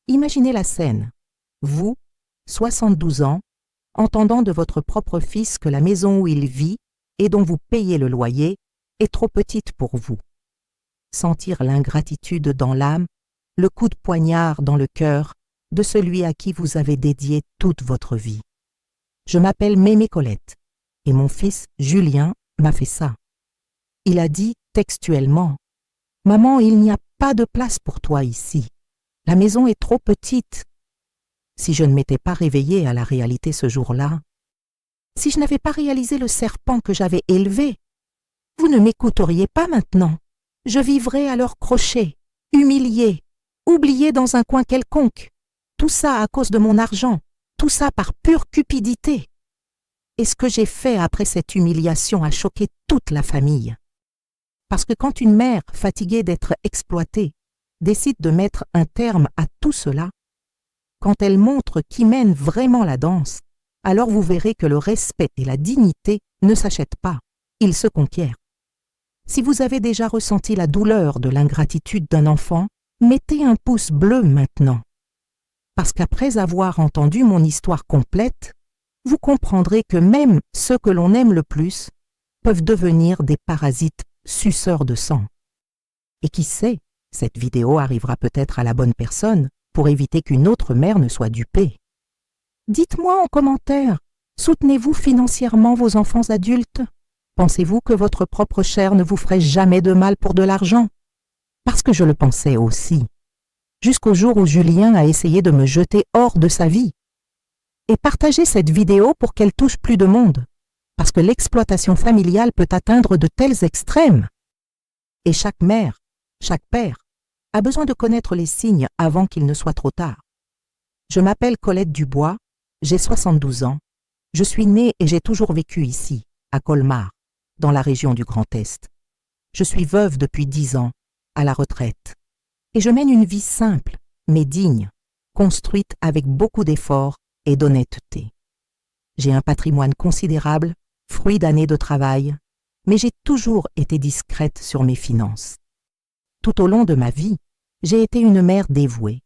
Imaginez la scène. Vous, 72 ans, entendant de votre propre fils que la maison où il vit et dont vous payez le loyer est trop petite pour vous. Sentir l'ingratitude dans l'âme, le coup de poignard dans le cœur de celui à qui vous avez dédié toute votre vie. Je m'appelle Mémé Colette et mon fils Julien m'a fait ça. Il a dit textuellement « Maman, il n'y a pas de place pour toi ici. La maison est trop petite. » Si je ne m'étais pas réveillée à la réalité ce jour-là, si je n'avais pas réalisé le serpent que j'avais élevé, vous ne m'écouteriez pas maintenant. Je vivrais à leur crochet, humiliée, oubliée dans un coin quelconque. Tout ça à cause de mon argent, tout ça par pure cupidité. Et ce que j'ai fait après cette humiliation a choqué toute la famille. Parce que quand une mère, fatiguée d'être exploitée, décide de mettre un terme à tout cela, quand elle montre qui mène vraiment la danse, alors vous verrez que le respect et la dignité ne s'achètent pas, ils se conquièrent. Si vous avez déjà ressenti la douleur de l'ingratitude d'un enfant, mettez un pouce bleu maintenant. Parce qu'après avoir entendu mon histoire complète, vous comprendrez que même ceux que l'on aime le plus peuvent devenir des parasites suceurs de sang. Et qui sait, cette vidéo arrivera peut-être à la bonne personne pour éviter qu'une autre mère ne soit dupée. Dites-moi en commentaire, soutenez-vous financièrement vos enfants adultes? Pensez-vous que votre propre chair ne vous ferait jamais de mal pour de l'argent? Parce que je le pensais aussi, jusqu'au jour où Julien a essayé de me jeter hors de sa vie. Et partagez cette vidéo pour qu'elle touche plus de monde, parce que l'exploitation familiale peut atteindre de tels extrêmes. Et chaque mère, chaque père, a besoin de connaître les signes avant qu'il ne soit trop tard. Je m'appelle Colette Dubois, j'ai 72 ans, je suis née et j'ai toujours vécu ici, à Colmar, dans la région du Grand Est. Je suis veuve depuis 10 ans, à la retraite. Et je mène une vie simple, mais digne, construite avec beaucoup d'efforts et d'honnêteté. J'ai un patrimoine considérable, fruit d'années de travail, mais j'ai toujours été discrète sur mes finances. Tout au long de ma vie, j'ai été une mère dévouée.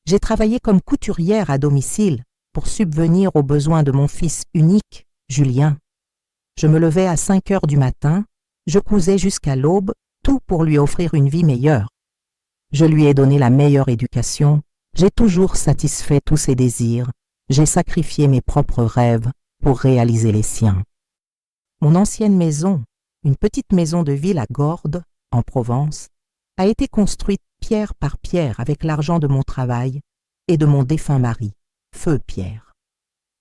J'ai travaillé comme couturière à domicile pour subvenir aux besoins de mon fils unique, Julien. Je me levais à 5 heures du matin, je cousais jusqu'à l'aube, tout pour lui offrir une vie meilleure. Je lui ai donné la meilleure éducation, j'ai toujours satisfait tous ses désirs, j'ai sacrifié mes propres rêves pour réaliser les siens. Mon ancienne maison, une petite maison de ville à Gordes, en Provence, a été construite pierre par pierre avec l'argent de mon travail et de mon défunt mari, Feu Pierre.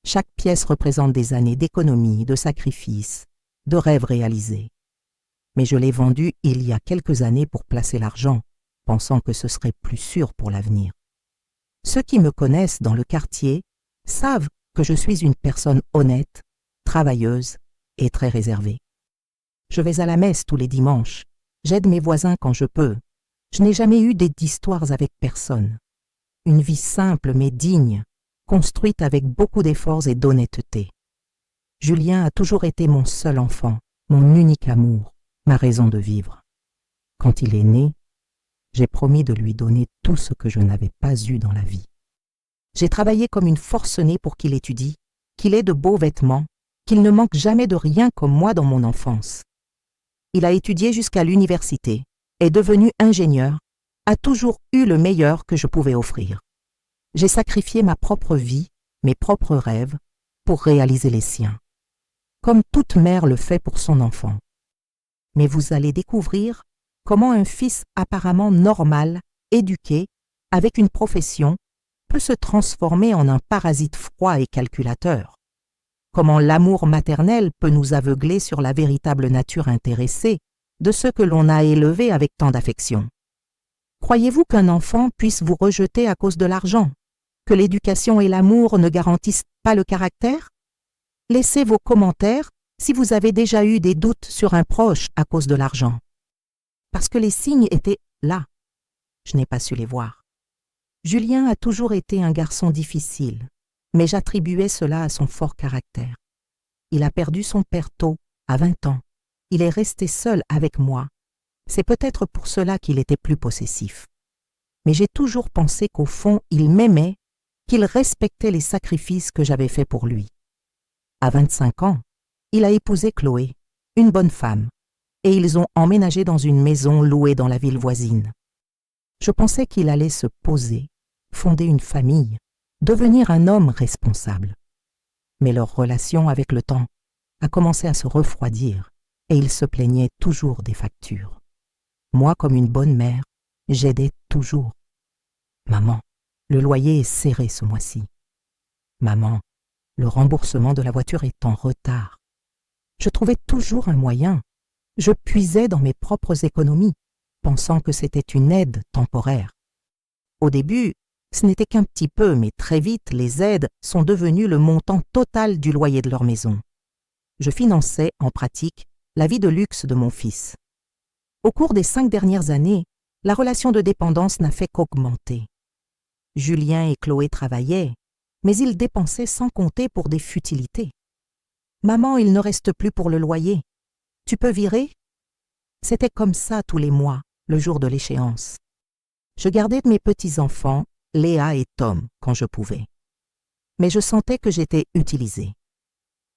Chaque pièce représente des années d'économie, de sacrifice, de rêves réalisés. Mais je l'ai vendue il y a quelques années pour placer l'argent, pensant que ce serait plus sûr pour l'avenir. Ceux qui me connaissent dans le quartier savent que je suis une personne honnête, travailleuse et très réservée. Je vais à la messe tous les dimanches, j'aide mes voisins quand je peux. Je n'ai jamais eu d'histoires avec personne. Une vie simple mais digne, construite avec beaucoup d'efforts et d'honnêteté. Julien a toujours été mon seul enfant, mon unique amour, ma raison de vivre. Quand il est né, j'ai promis de lui donner tout ce que je n'avais pas eu dans la vie. J'ai travaillé comme une forcenée pour qu'il étudie, qu'il ait de beaux vêtements, qu'il ne manque jamais de rien comme moi dans mon enfance. Il a étudié jusqu'à l'université, est devenu ingénieur, a toujours eu le meilleur que je pouvais offrir. J'ai sacrifié ma propre vie, mes propres rêves, pour réaliser les siens, comme toute mère le fait pour son enfant. Mais vous allez découvrir comment un fils apparemment normal, éduqué, avec une profession, peut se transformer en un parasite froid et calculateur. Comment l'amour maternel peut nous aveugler sur la véritable nature intéressée de ceux que l'on a élevés avec tant d'affection. Croyez-vous qu'un enfant puisse vous rejeter à cause de l'argent? Que l'éducation et l'amour ne garantissent pas le caractère? Laissez vos commentaires si vous avez déjà eu des doutes sur un proche à cause de l'argent. Parce que les signes étaient là. Je n'ai pas su les voir. Julien a toujours été un garçon difficile, mais j'attribuais cela à son fort caractère. Il a perdu son père tôt, à 20 ans. Il est resté seul avec moi. C'est peut-être pour cela qu'il était plus possessif. mais j'ai toujours pensé qu'au fond, il m'aimait, qu'il respectait les sacrifices que j'avais faits pour lui. À 25 ans, il a épousé Chloé, une bonne femme, et ils ont emménagé dans une maison louée dans la ville voisine. Je pensais qu'il allait se poser, fonder une famille, devenir un homme responsable. Mais leur relation avec le temps a commencé à se refroidir et il se plaignait toujours des factures. Moi, comme une bonne mère, j'aidais toujours. Maman, le loyer est serré ce mois-ci. Maman, le remboursement de la voiture est en retard. Je trouvais toujours un moyen. Je puisais dans mes propres économies, pensant que c'était une aide temporaire. Au début, ce n'était qu'un petit peu, mais très vite, les aides sont devenues le montant total du loyer de leur maison. Je finançais, en pratique, la vie de luxe de mon fils. Au cours des 5 dernières années, la relation de dépendance n'a fait qu'augmenter. Julien et Chloé travaillaient, mais ils dépensaient sans compter pour des futilités. « Maman, il ne reste plus pour le loyer. Tu peux virer ?» C'était comme ça tous les mois, le jour de l'échéance. Je gardais mes petits-enfants, Léa et Tom, quand je pouvais. Mais je sentais que j'étais utilisée.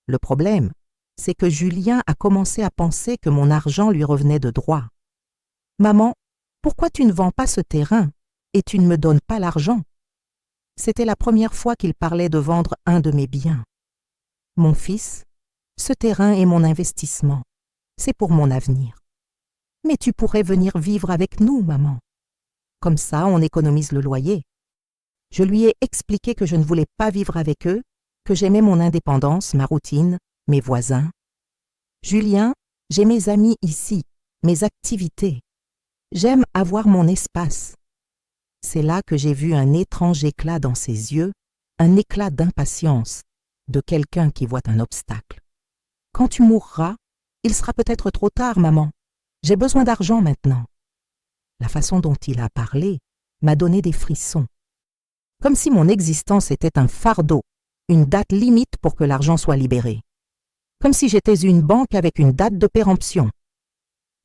Le problème, c'est que Julien a commencé à penser que mon argent lui revenait de droit. « Maman, pourquoi tu ne vends pas ce terrain et tu ne me donnes pas l'argent ?» C'était la première fois qu'il parlait de vendre un de mes biens. « Mon fils, ce terrain est mon investissement. C'est pour mon avenir. Mais tu pourrais venir vivre avec nous, maman. Comme ça, on économise le loyer. » Je lui ai expliqué que je ne voulais pas vivre avec eux, que j'aimais mon indépendance, ma routine, mes voisins. « Julien, j'ai mes amis ici, mes activités. J'aime avoir mon espace. » C'est là que j'ai vu un étrange éclat dans ses yeux, un éclat d'impatience, de quelqu'un qui voit un obstacle. « Quand tu mourras, il sera peut-être trop tard, maman. J'ai besoin d'argent maintenant. » La façon dont il a parlé m'a donné des frissons. Comme si mon existence était un fardeau, une date limite pour que l'argent soit libéré. Comme si j'étais une banque avec une date de péremption.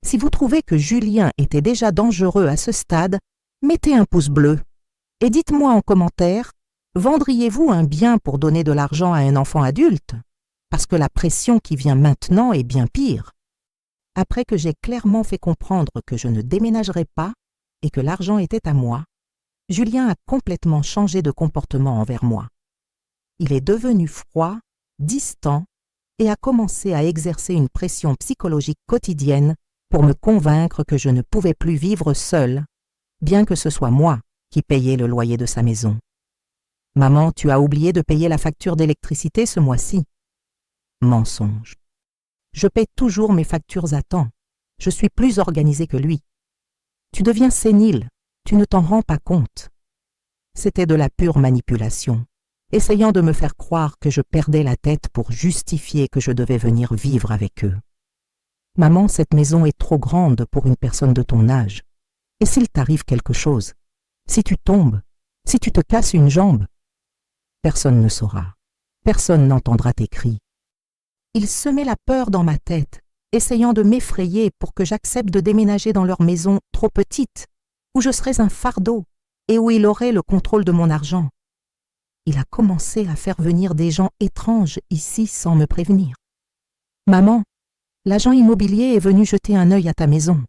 Si vous trouvez que Julien était déjà dangereux à ce stade, mettez un pouce bleu et dites-moi en commentaire, vendriez-vous un bien pour donner de l'argent à un enfant adulte? Parce que la pression qui vient maintenant est bien pire. Après que j'ai clairement fait comprendre que je ne déménagerais pas et que l'argent était à moi, Julien a complètement changé de comportement envers moi. Il est devenu froid, distant et a commencé à exercer une pression psychologique quotidienne pour me convaincre que je ne pouvais plus vivre seul, bien que ce soit moi qui payais le loyer de sa maison. « Maman, tu as oublié de payer la facture d'électricité ce mois-ci. » Mensonge. Je paie toujours mes factures à temps. Je suis plus organisée que lui. Tu deviens sénile, tu ne t'en rends pas compte. C'était de la pure manipulation, essayant de me faire croire que je perdais la tête pour justifier que je devais venir vivre avec eux. « Maman, cette maison est trop grande pour une personne de ton âge. Et s'il t'arrive quelque chose, si tu tombes, si tu te casses une jambe, personne ne saura, personne n'entendra tes cris. » Il semait la peur dans ma tête, essayant de m'effrayer pour que j'accepte de déménager dans leur maison trop petite, où je serais un fardeau et où il aurait le contrôle de mon argent. Il a commencé à faire venir des gens étranges ici sans me prévenir. « Maman, l'agent immobilier est venu jeter un œil à ta maison. »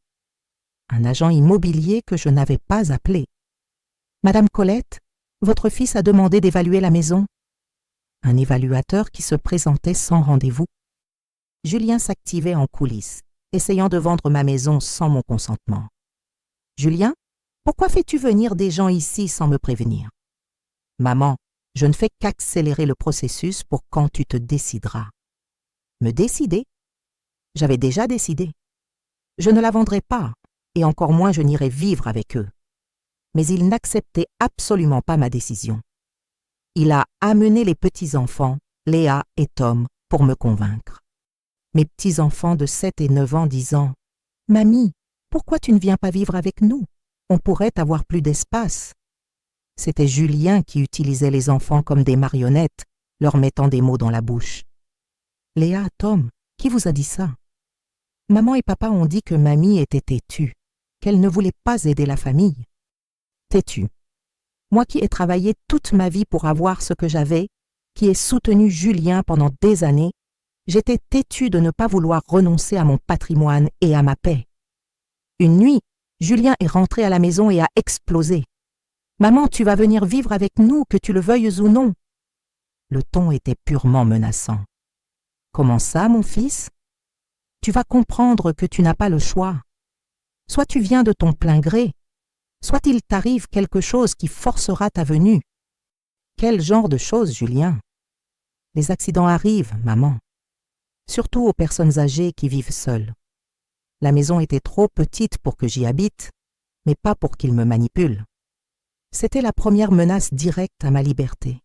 Un agent immobilier que je n'avais pas appelé. « Madame Colette, votre fils a demandé d'évaluer la maison. » Un évaluateur qui se présentait sans rendez-vous. Julien s'activait en coulisses, essayant de vendre ma maison sans mon consentement. « Julien, pourquoi fais-tu venir des gens ici sans me prévenir? » « Maman, je ne fais qu'accélérer le processus pour quand tu te décideras. » Me décider? J'avais déjà décidé. Je ne la vendrai pas, et encore moins je n'irai vivre avec eux. Mais il n'acceptait absolument pas ma décision. Il a amené les petits-enfants, Léa et Tom, pour me convaincre. Mes petits-enfants de 7 et 9 ans disant « Mamie, pourquoi tu ne viens pas vivre avec nous? On pourrait avoir plus d'espace. » C'était Julien qui utilisait les enfants comme des marionnettes, leur mettant des mots dans la bouche. « Léa, Tom, qui vous a dit ça? » Maman et papa ont dit que mamie était têtue, qu'elle ne voulait pas aider la famille. têtue. Moi qui ai travaillé toute ma vie pour avoir ce que j'avais, qui ai soutenu Julien pendant des années, j'étais têtue de ne pas vouloir renoncer à mon patrimoine et à ma paix. Une nuit, Julien est rentré à la maison et a explosé. « Maman, tu vas venir vivre avec nous, que tu le veuilles ou non. » Le ton était purement menaçant. « Comment ça, mon fils? Tu vas comprendre que tu n'as pas le choix. Soit tu viens de ton plein gré, soit il t'arrive quelque chose qui forcera ta venue. » Quel genre de chose, Julien? Les accidents arrivent, maman. Surtout aux personnes âgées qui vivent seules. La maison était trop petite pour que j'y habite, mais pas pour qu'il me manipule. C'était la première menace directe à ma liberté.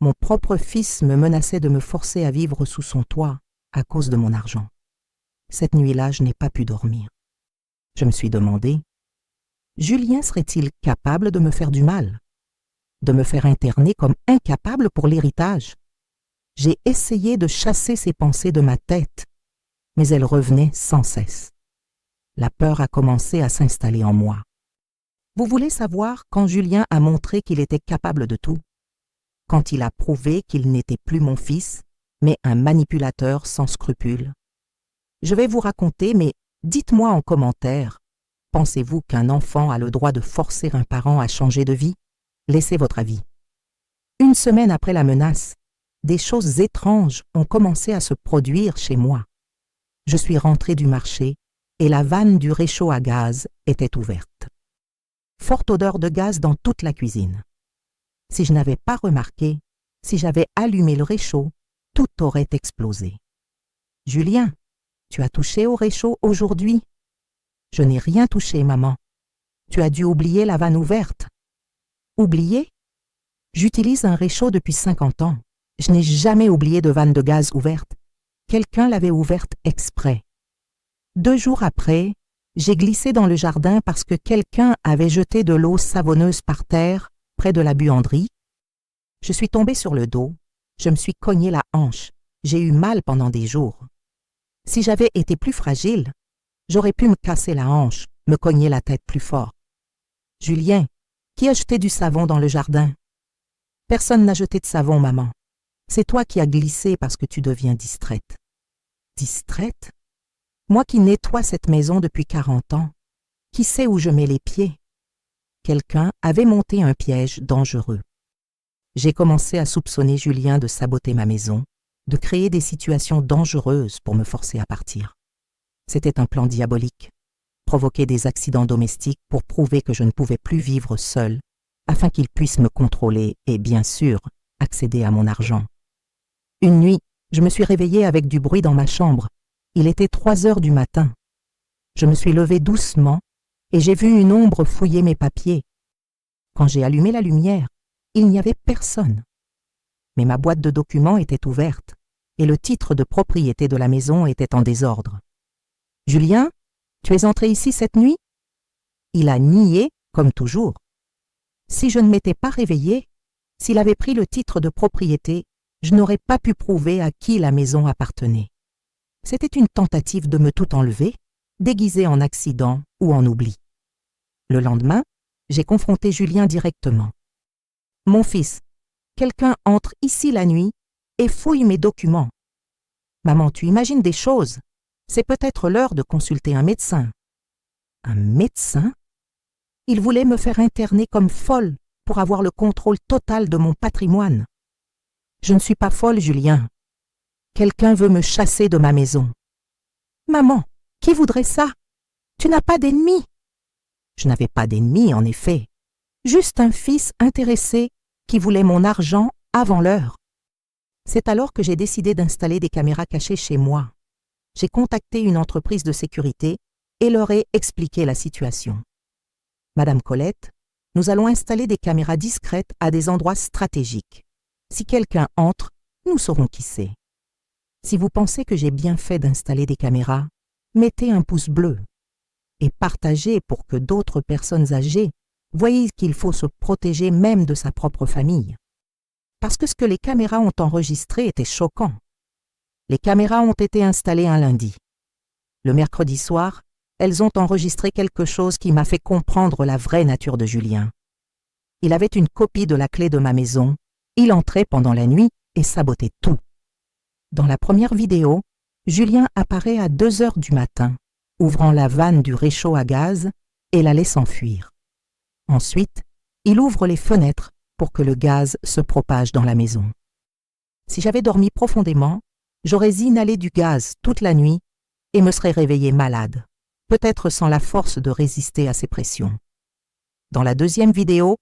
Mon propre fils me menaçait de me forcer à vivre sous son toit à cause de mon argent. Cette nuit-là, je n'ai pas pu dormir. Je me suis demandé, Julien serait-il capable de me faire du mal? De me faire interner comme incapable pour l'héritage? J'ai essayé de chasser ces pensées de ma tête, mais elles revenaient sans cesse. La peur a commencé à s'installer en moi. Vous voulez savoir quand Julien a montré qu'il était capable de tout? Quand il a prouvé qu'il n'était plus mon fils, mais un manipulateur sans scrupules. Je vais vous raconter, mais dites-moi en commentaire, pensez-vous qu'un enfant a le droit de forcer un parent à changer de vie? Laissez votre avis. Une semaine après la menace, des choses étranges ont commencé à se produire chez moi. Je suis rentrée du marché et la vanne du réchaud à gaz était ouverte. Forte odeur de gaz dans toute la cuisine. Si je n'avais pas remarqué, si j'avais allumé le réchaud, tout aurait explosé. « Julien, tu as touché au réchaud aujourd'hui? » « Je n'ai rien touché, maman. Tu as dû oublier la vanne ouverte. » « Oublier? J'utilise un réchaud depuis 50 ans. Je n'ai jamais oublié de vanne de gaz ouverte. Quelqu'un l'avait ouverte exprès. 2 jours après, j'ai glissé dans le jardin parce que quelqu'un avait jeté de l'eau savonneuse par terre près de la buanderie. Je suis tombée sur le dos, je me suis cogné la hanche, j'ai eu mal pendant des jours. Si j'avais été plus fragile, j'aurais pu me casser la hanche, me cogner la tête plus fort. Julien, qui a jeté du savon dans le jardin? Personne n'a jeté de savon, maman. C'est toi qui as glissé parce que tu deviens distraite. Distraite? Moi qui nettoie cette maison depuis 40 ans, qui sait où je mets les pieds? Quelqu'un avait monté un piège dangereux. J'ai commencé à soupçonner Julien de saboter ma maison, de créer des situations dangereuses pour me forcer à partir. C'était un plan diabolique, provoquer des accidents domestiques pour prouver que je ne pouvais plus vivre seule, afin qu'il puisse me contrôler et, bien sûr, accéder à mon argent. Une nuit, je me suis réveillée avec du bruit dans ma chambre. Il était 3 heures du matin. Je me suis levée doucement et j'ai vu une ombre fouiller mes papiers. Quand j'ai allumé la lumière, il n'y avait personne. Mais ma boîte de documents était ouverte et le titre de propriété de la maison était en désordre. « Julien, tu es entré ici cette nuit ?» Il a nié, comme toujours. Si je ne m'étais pas réveillée, s'il avait pris le titre de propriété, je n'aurais pas pu prouver à qui la maison appartenait. C'était une tentative de me tout enlever, déguisée en accident ou en oubli. Le lendemain, j'ai confronté Julien directement. « Mon fils, quelqu'un entre ici la nuit et fouille mes documents. Maman, tu imagines des choses. C'est peut-être l'heure de consulter un médecin. » Un médecin? Il voulait me faire interner comme folle pour avoir le contrôle total de mon patrimoine. Je ne suis pas folle, Julien. Quelqu'un veut me chasser de ma maison. Maman, qui voudrait ça? Tu n'as pas d'ennemis. Je n'avais pas d'ennemis, en effet. Juste un fils intéressé qui voulait mon argent avant l'heure. C'est alors que j'ai décidé d'installer des caméras cachées chez moi. J'ai contacté une entreprise de sécurité et leur ai expliqué la situation. Madame Colette, nous allons installer des caméras discrètes à des endroits stratégiques. Si quelqu'un entre, nous saurons qui c'est. Si vous pensez que j'ai bien fait d'installer des caméras, mettez un pouce bleu et partagez pour que d'autres personnes âgées voient qu'il faut se protéger même de sa propre famille. Parce que ce que les caméras ont enregistré était choquant. Les caméras ont été installées un lundi. Le mercredi soir, elles ont enregistré quelque chose qui m'a fait comprendre la vraie nature de Julien, Il avait une copie de la clé de ma maison. Il entrait pendant la nuit et sabotait tout. Dans la première vidéo, Julien apparaît à 2 heures du matin, ouvrant la vanne du réchaud à gaz et la laissant fuir. Ensuite, il ouvre les fenêtres pour que le gaz se propage dans la maison. Si j'avais dormi profondément, j'aurais inhalé du gaz toute la nuit et me serais réveillé malade, peut-être sans la force de résister à ces pressions. Dans la deuxième vidéo,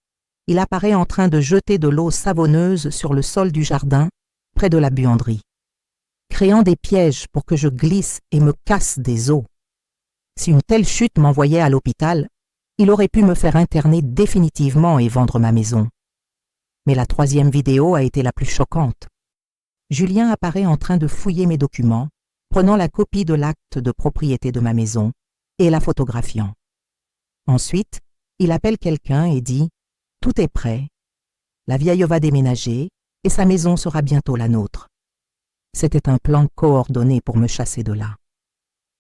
il apparaît en train de jeter de l'eau savonneuse sur le sol du jardin, près de la buanderie, créant des pièges pour que je glisse et me casse des os. Si une telle chute m'envoyait à l'hôpital, il aurait pu me faire interner définitivement et vendre ma maison. Mais la troisième vidéo a été la plus choquante. Julien apparaît en train de fouiller mes documents, prenant la copie de l'acte de propriété de ma maison et la photographiant. Ensuite, il appelle quelqu'un et dit « Tout est prêt. La vieille va déménager et sa maison sera bientôt la nôtre. » C'était un plan coordonné pour me chasser de là.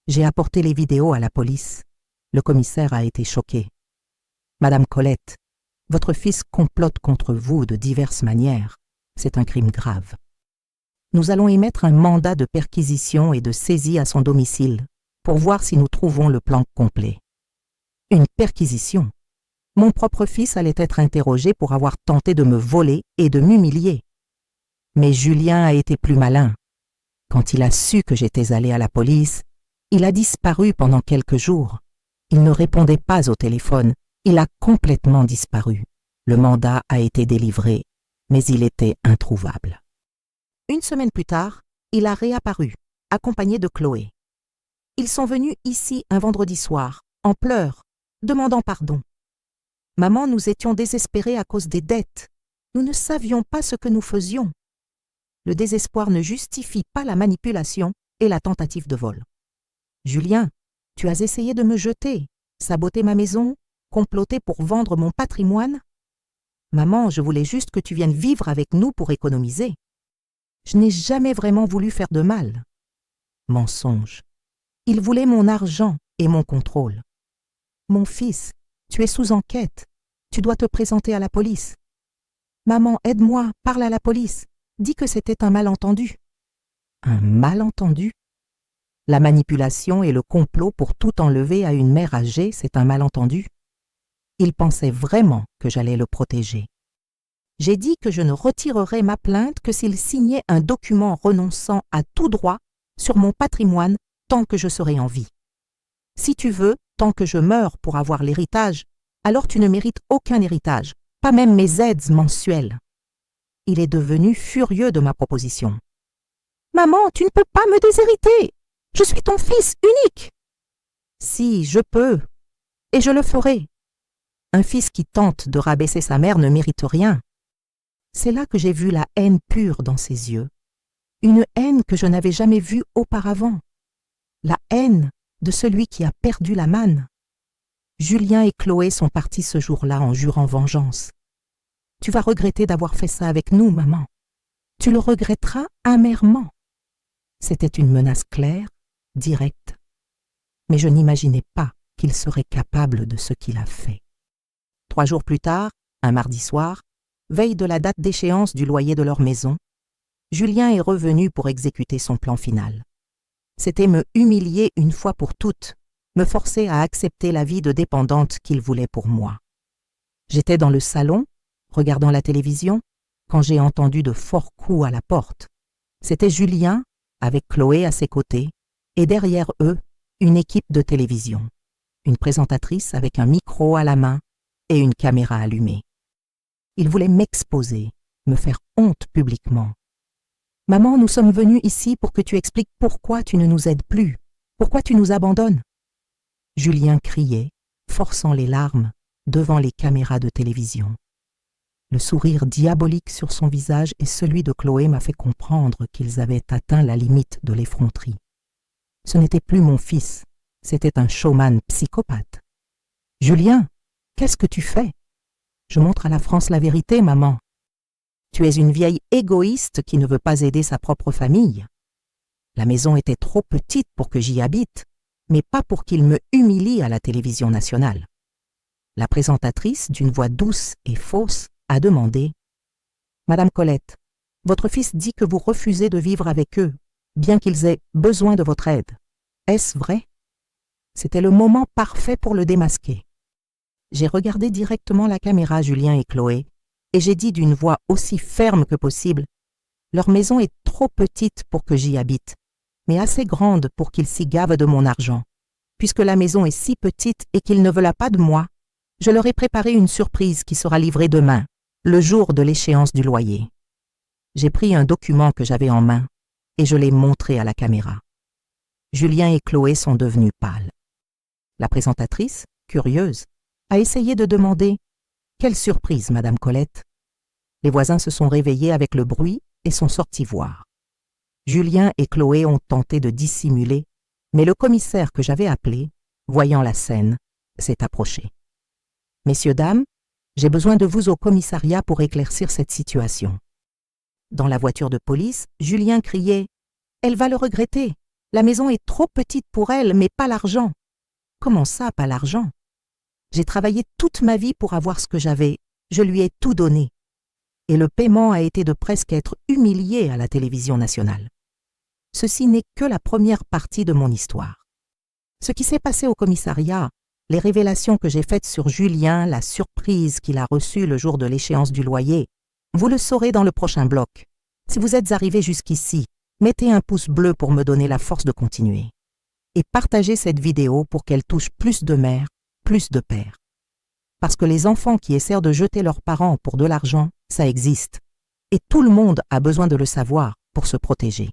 J'ai apporté les vidéos à la police. Le commissaire a été choqué. « Madame Colette, votre fils complote contre vous de diverses manières. C'est un crime grave. Nous allons émettre un mandat de perquisition et de saisie à son domicile pour voir si nous trouvons le plan complet. » Une perquisition. Mon propre fils allait être interrogé pour avoir tenté de me voler et de m'humilier. Mais Julien a été plus malin. Quand il a su que j'étais allé à la police, il a disparu pendant quelques jours. Il ne répondait pas au téléphone. Il a complètement disparu. Le mandat a été délivré, mais il était introuvable. Une semaine plus tard, il a réapparu, accompagné de Chloé. Ils sont venus ici un vendredi soir, en pleurs, demandant pardon. Maman, nous étions désespérés à cause des dettes. Nous ne savions pas ce que nous faisions. Le désespoir ne justifie pas la manipulation et la tentative de vol. Julien, tu as essayé de me jeter, saboter ma maison, comploter pour vendre mon patrimoine. Maman, je voulais juste que tu viennes vivre avec nous pour économiser. Je n'ai jamais vraiment voulu faire de mal. Mensonge. Il voulait mon argent et mon contrôle. Mon fils, tu es sous enquête. Tu dois te présenter à la police. Maman, aide-moi, parle à la police. Dis que c'était un malentendu. Un malentendu? La manipulation et le complot pour tout enlever à une mère âgée, c'est un malentendu? Il pensait vraiment que j'allais le protéger. J'ai dit que je ne retirerais ma plainte que s'il signait un document renonçant à tout droit sur mon patrimoine tant que je serai en vie. Si tu veux, tant que je meurs pour avoir l'héritage, alors tu ne mérites aucun héritage, pas même mes aides mensuelles. Il est devenu furieux de ma proposition. « Maman, tu ne peux pas me déshériter. Je suis ton fils unique. »« Si, je peux, et je le ferai. Un fils qui tente de rabaisser sa mère ne mérite rien. » C'est là que j'ai vu la haine pure dans ses yeux, une haine que je n'avais jamais vue auparavant, la haine de celui qui a perdu la manne. Julien et Chloé sont partis ce jour-là en jurant vengeance. Tu vas regretter d'avoir fait ça avec nous, maman. Tu le regretteras amèrement. C'était une menace claire, directe, mais je n'imaginais pas qu'il serait capable de ce qu'il a fait. 3 jours plus tard, un mardi soir, veille de la date d'échéance du loyer de leur maison, Julien est revenu pour exécuter son plan final. C'était me humilier une fois pour toutes, me forcer à accepter la vie de dépendante qu'il voulait pour moi. J'étais dans le salon, regardant la télévision, quand j'ai entendu de forts coups à la porte. C'était Julien, avec Chloé à ses côtés, et derrière eux, une équipe de télévision, une présentatrice avec un micro à la main et une caméra allumée. Il voulait m'exposer, me faire honte publiquement. « Maman, nous sommes venus ici pour que tu expliques pourquoi tu ne nous aides plus, pourquoi tu nous abandonnes. » Julien criait, forçant les larmes, devant les caméras de télévision. Le sourire diabolique sur son visage et celui de Chloé m'a fait comprendre qu'ils avaient atteint la limite de l'effronterie. Ce n'était plus mon fils, c'était un showman psychopathe. « Julien, qu'est-ce que tu fais ? Je montre à la France la vérité, maman. Tu es une vieille égoïste qui ne veut pas aider sa propre famille. La maison était trop petite pour que j'y habite, mais pas pour qu'il me humilie à la télévision nationale. La présentatrice, d'une voix douce et fausse, a demandé « Madame Colette, votre fils dit que vous refusez de vivre avec eux, bien qu'ils aient besoin de votre aide. Est-ce vrai ?» C'était le moment parfait pour le démasquer. J'ai regardé directement la caméra Julien et Chloé et j'ai dit d'une voix aussi ferme que possible « Leur maison est trop petite pour que j'y habite, mais assez grande pour qu'ils s'y gavent de mon argent. Puisque la maison est si petite et qu'ils ne veulent pas de moi, je leur ai préparé une surprise qui sera livrée demain, le jour de l'échéance du loyer. » J'ai pris un document que j'avais en main et je l'ai montré à la caméra. Julien et Chloé sont devenus pâles. La présentatrice, curieuse, a essayé de demander « Quelle surprise, Madame Colette ?» Les voisins se sont réveillés avec le bruit et sont sortis voir. Julien et Chloé ont tenté de dissimuler, mais le commissaire que j'avais appelé, voyant la scène, s'est approché. « Messieurs, dames, j'ai besoin de vous au commissariat pour éclaircir cette situation. » Dans la voiture de police, Julien criait « Elle va le regretter. La maison est trop petite pour elle, mais pas l'argent. » « Comment ça, pas l'argent ? J'ai travaillé toute ma vie pour avoir ce que j'avais. Je lui ai tout donné. Et le paiement a été de presque être humilié à la télévision nationale. Ceci n'est que la première partie de mon histoire. Ce qui s'est passé au commissariat, les révélations que j'ai faites sur Julien, la surprise qu'il a reçue le jour de l'échéance du loyer, vous le saurez dans le prochain bloc. Si vous êtes arrivé jusqu'ici, mettez un pouce bleu pour me donner la force de continuer. Et partagez cette vidéo pour qu'elle touche plus de mères, plus de pères. Parce que les enfants qui essaient de jeter leurs parents pour de l'argent, ça existe. Et tout le monde a besoin de le savoir pour se protéger.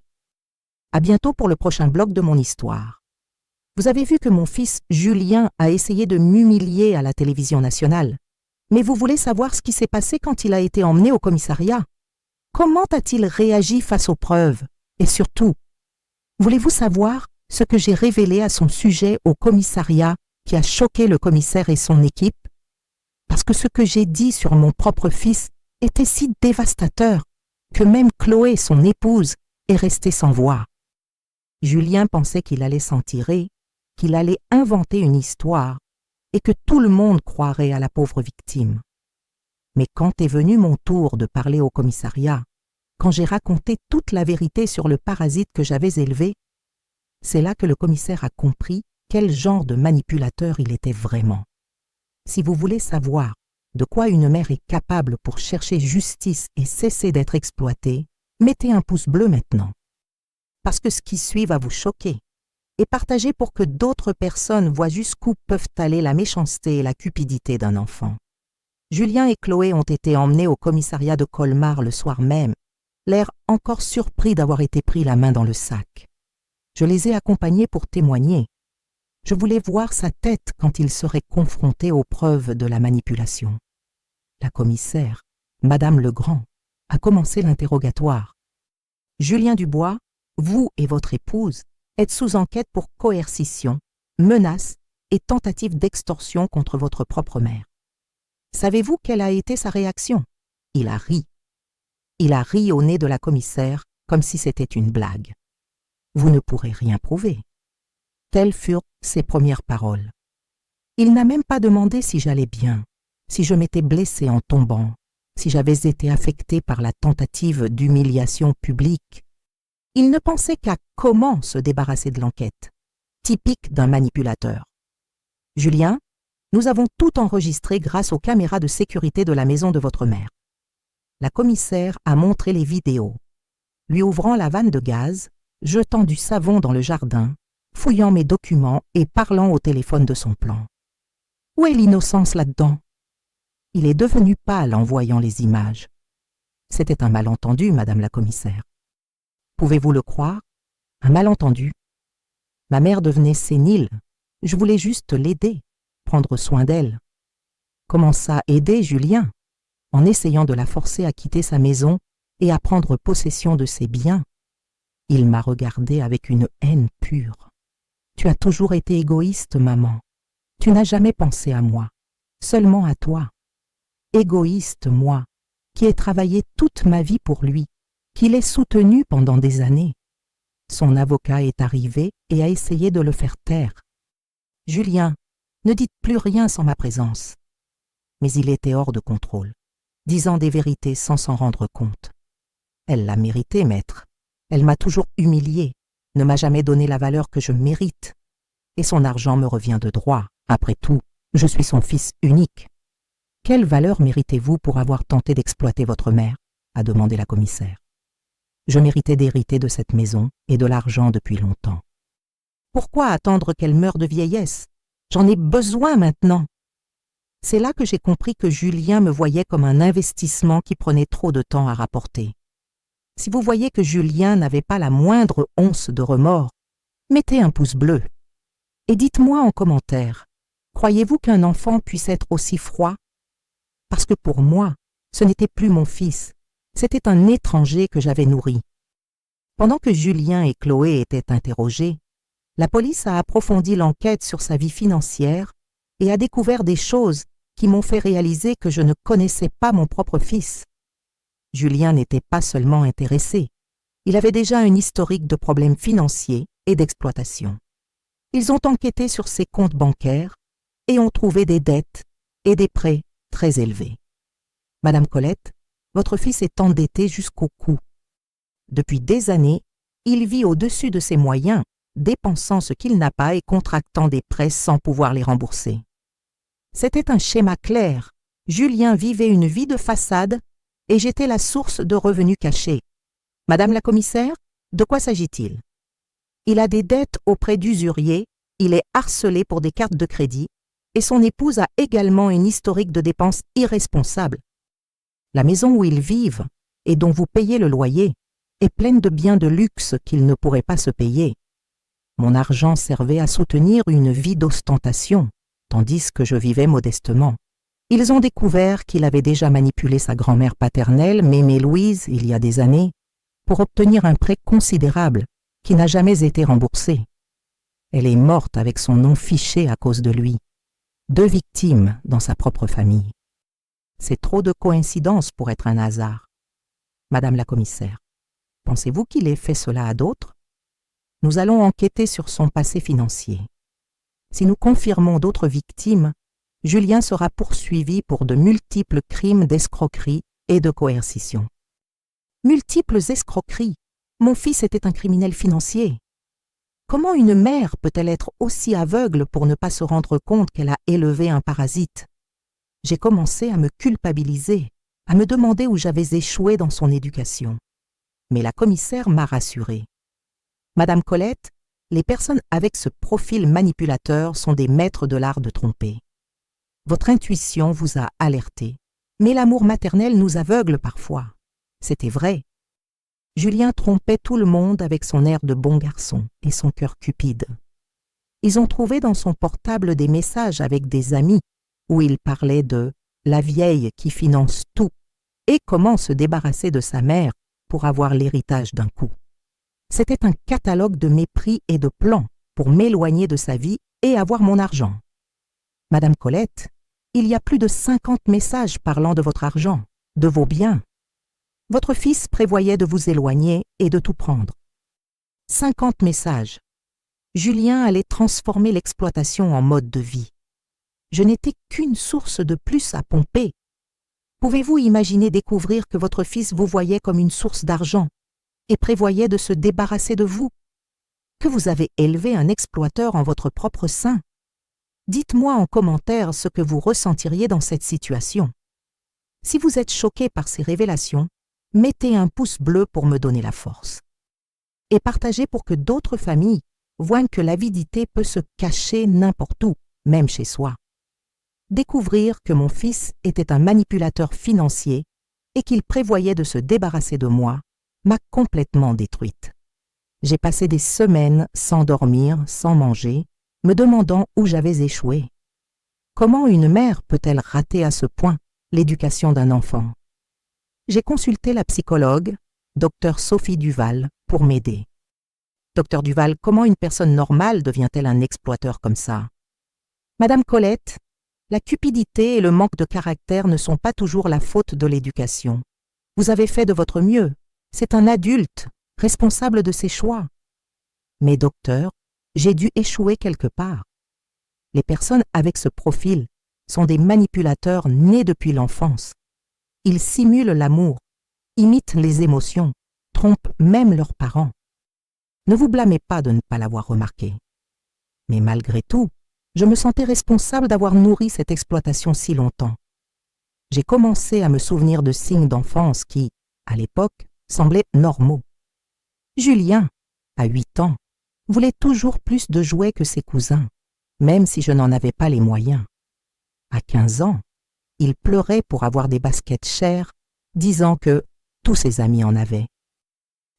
À bientôt pour le prochain bloc de mon histoire. Vous avez vu que mon fils Julien a essayé de m'humilier à la télévision nationale. Mais vous voulez savoir ce qui s'est passé quand il a été emmené au commissariat? Comment a-t-il réagi face aux preuves? Et surtout, voulez-vous savoir ce que j'ai révélé à son sujet au commissariat qui a choqué le commissaire et son équipe? Parce que ce que j'ai dit sur mon propre fils était si dévastateur que même Chloé, son épouse, est restée sans voix. Julien pensait qu'il allait s'en tirer, qu'il allait inventer une histoire et que tout le monde croirait à la pauvre victime. Mais quand est venu mon tour de parler au commissariat, quand j'ai raconté toute la vérité sur le parasite que j'avais élevé, c'est là que le commissaire a compris quel genre de manipulateur il était vraiment. Si vous voulez savoir de quoi une mère est capable pour chercher justice et cesser d'être exploitée, mettez un pouce bleu maintenant. Parce que ce qui suit va vous choquer. Et partagez pour que d'autres personnes voient jusqu'où peuvent aller la méchanceté et la cupidité d'un enfant. Julien et Chloé ont été emmenés au commissariat de Colmar le soir même, l'air encore surpris d'avoir été pris la main dans le sac. Je les ai accompagnés pour témoigner. Je voulais voir sa tête quand il serait confronté aux preuves de la manipulation. La commissaire, Madame Legrand, a commencé l'interrogatoire. « Julien Dubois, vous et votre épouse êtes sous enquête pour coercition, menace et tentative d'extorsion contre votre propre mère. Savez-vous quelle a été sa réaction? Il a ri. Il a ri au nez de la commissaire comme si c'était une blague. Vous ne pourrez rien prouver. » Telles furent ses premières paroles. Il n'a même pas demandé si j'allais bien, si je m'étais blessée en tombant, si j'avais été affectée par la tentative d'humiliation publique. Il ne pensait qu'à comment se débarrasser de l'enquête, typique d'un manipulateur. « Julien, nous avons tout enregistré grâce aux caméras de sécurité de la maison de votre mère. » La commissaire a montré les vidéos, lui ouvrant la vanne de gaz, jetant du savon dans le jardin, fouillant mes documents et parlant au téléphone de son plan. Où est l'innocence là-dedans? Il est devenu pâle en voyant les images. C'était un malentendu, Madame la commissaire. Pouvez-vous le croire? Un malentendu. Ma mère devenait sénile. Je voulais juste l'aider, prendre soin d'elle. Comment ça aider Julien? En essayant de la forcer à quitter sa maison et à prendre possession de ses biens. Il m'a regardé avec une haine pure. Tu as toujours été égoïste, maman. Tu n'as jamais pensé à moi, seulement à toi. Égoïste, moi, qui ai travaillé toute ma vie pour lui, qui l'ai soutenu pendant des années. Son avocat est arrivé et a essayé de le faire taire. Julien, ne dites plus rien sans ma présence. mais il était hors de contrôle, disant des vérités sans s'en rendre compte. Elle l'a mérité, maître. Elle m'a toujours humilié, ne m'a jamais donné la valeur que je mérite. Et son argent me revient de droit. Après tout, je suis son fils unique. Quelle valeur méritez-vous pour avoir tenté d'exploiter votre mère ? A demandé la commissaire. Je méritais d'hériter de cette maison et de l'argent depuis longtemps. Pourquoi attendre qu'elle meure de vieillesse ? J'en ai besoin maintenant. C'est là que j'ai compris que Julien me voyait comme un investissement qui prenait trop de temps à rapporter. Si vous voyez que Julien n'avait pas la moindre once de remords, mettez un pouce bleu. Et dites-moi en commentaire, croyez-vous qu'un enfant puisse être aussi froid ? Parce que pour moi, ce n'était plus mon fils, c'était un étranger que j'avais nourri. Pendant que Julien et Chloé étaient interrogés, la police a approfondi l'enquête sur sa vie financière et a découvert des choses qui m'ont fait réaliser que je ne connaissais pas mon propre fils. Julien n'était pas seulement intéressé, il avait déjà un historique de problèmes financiers et d'exploitation. Ils ont enquêté sur ses comptes bancaires et ont trouvé des dettes et des prêts très élevés. Madame Colette, votre fils est endetté jusqu'au cou. Depuis des années, il vit au-dessus de ses moyens, dépensant ce qu'il n'a pas et contractant des prêts sans pouvoir les rembourser. C'était un schéma clair. Julien vivait une vie de façade et j'étais la source de revenus cachés. Madame la commissaire, de quoi s'agit-il ? Il a des dettes auprès d'usuriers, il est harcelé pour des cartes de crédit et son épouse a également une historique de dépenses irresponsables. La maison où ils vivent et dont vous payez le loyer est pleine de biens de luxe qu'ils ne pourraient pas se payer. Mon argent servait à soutenir une vie d'ostentation, tandis que je vivais modestement. Ils ont découvert qu'il avait déjà manipulé sa grand-mère paternelle, Mémé Louise, il y a des années, pour obtenir un prêt considérable qui n'a jamais été remboursé. Elle est morte avec son nom fiché à cause de lui. 2 victimes dans sa propre famille. C'est trop de coïncidences pour être un hasard. Madame la commissaire, pensez-vous qu'il ait fait cela à d'autres ? Nous allons enquêter sur son passé financier. Si nous confirmons d'autres victimes, Julien sera poursuivi pour de multiples crimes d'escroquerie et de coercition. Multiples escroqueries. Mon fils était un criminel financier. Comment une mère peut-elle être aussi aveugle pour ne pas se rendre compte qu'elle a élevé un parasite ? J'ai commencé à me culpabiliser, à me demander où j'avais échoué dans son éducation. Mais la commissaire m'a rassurée. Madame Colette, les personnes avec ce profil manipulateur sont des maîtres de l'art de tromper. Votre intuition vous a alerté, mais l'amour maternel nous aveugle parfois. C'était vrai. Julien trompait tout le monde avec son air de bon garçon et son cœur cupide. Ils ont trouvé dans son portable des messages avec des amis où il parlait de « la vieille qui finance tout » et comment se débarrasser de sa mère pour avoir l'héritage d'un coup. C'était un catalogue de mépris et de plans pour m'éloigner de sa vie et avoir mon argent. Madame Colette, il y a plus de 50 messages parlant de votre argent, de vos biens. Votre fils prévoyait de vous éloigner et de tout prendre. 50 messages. Julien allait transformer l'exploitation en mode de vie. Je n'étais qu'une source de plus à pomper. Pouvez-vous imaginer découvrir que votre fils vous voyait comme une source d'argent et prévoyait de se débarrasser de vous? Que vous avez élevé un exploiteur en votre propre sein? Dites-moi en commentaire ce que vous ressentiriez dans cette situation. Si vous êtes choqué par ces révélations, mettez un pouce bleu pour me donner la force. Et partagez pour que d'autres familles voient que l'avidité peut se cacher n'importe où, même chez soi. Découvrir que mon fils était un manipulateur financier et qu'il prévoyait de se débarrasser de moi m'a complètement détruite. J'ai passé des semaines sans dormir, sans manger, me demandant où j'avais échoué. Comment une mère peut-elle rater à ce point l'éducation d'un enfant? J'ai consulté la psychologue, Dr Sophie Duval, pour m'aider. Docteur Duval, comment une personne normale devient-elle un exploiteur comme ça? Madame Colette, la cupidité et le manque de caractère ne sont pas toujours la faute de l'éducation. Vous avez fait de votre mieux. C'est un adulte, responsable de ses choix. Mais docteur, j'ai dû échouer quelque part. Les personnes avec ce profil sont des manipulateurs nés depuis l'enfance. Ils simulent l'amour, imitent les émotions, trompent même leurs parents. Ne vous blâmez pas de ne pas l'avoir remarqué. Mais malgré tout, je me sentais responsable d'avoir nourri cette exploitation si longtemps. J'ai commencé à me souvenir de signes d'enfance qui, à l'époque, semblaient normaux. Julien, à 8 ans, voulait toujours plus de jouets que ses cousins, même si je n'en avais pas les moyens. À 15 ans, il pleurait pour avoir des baskets chères, disant que tous ses amis en avaient.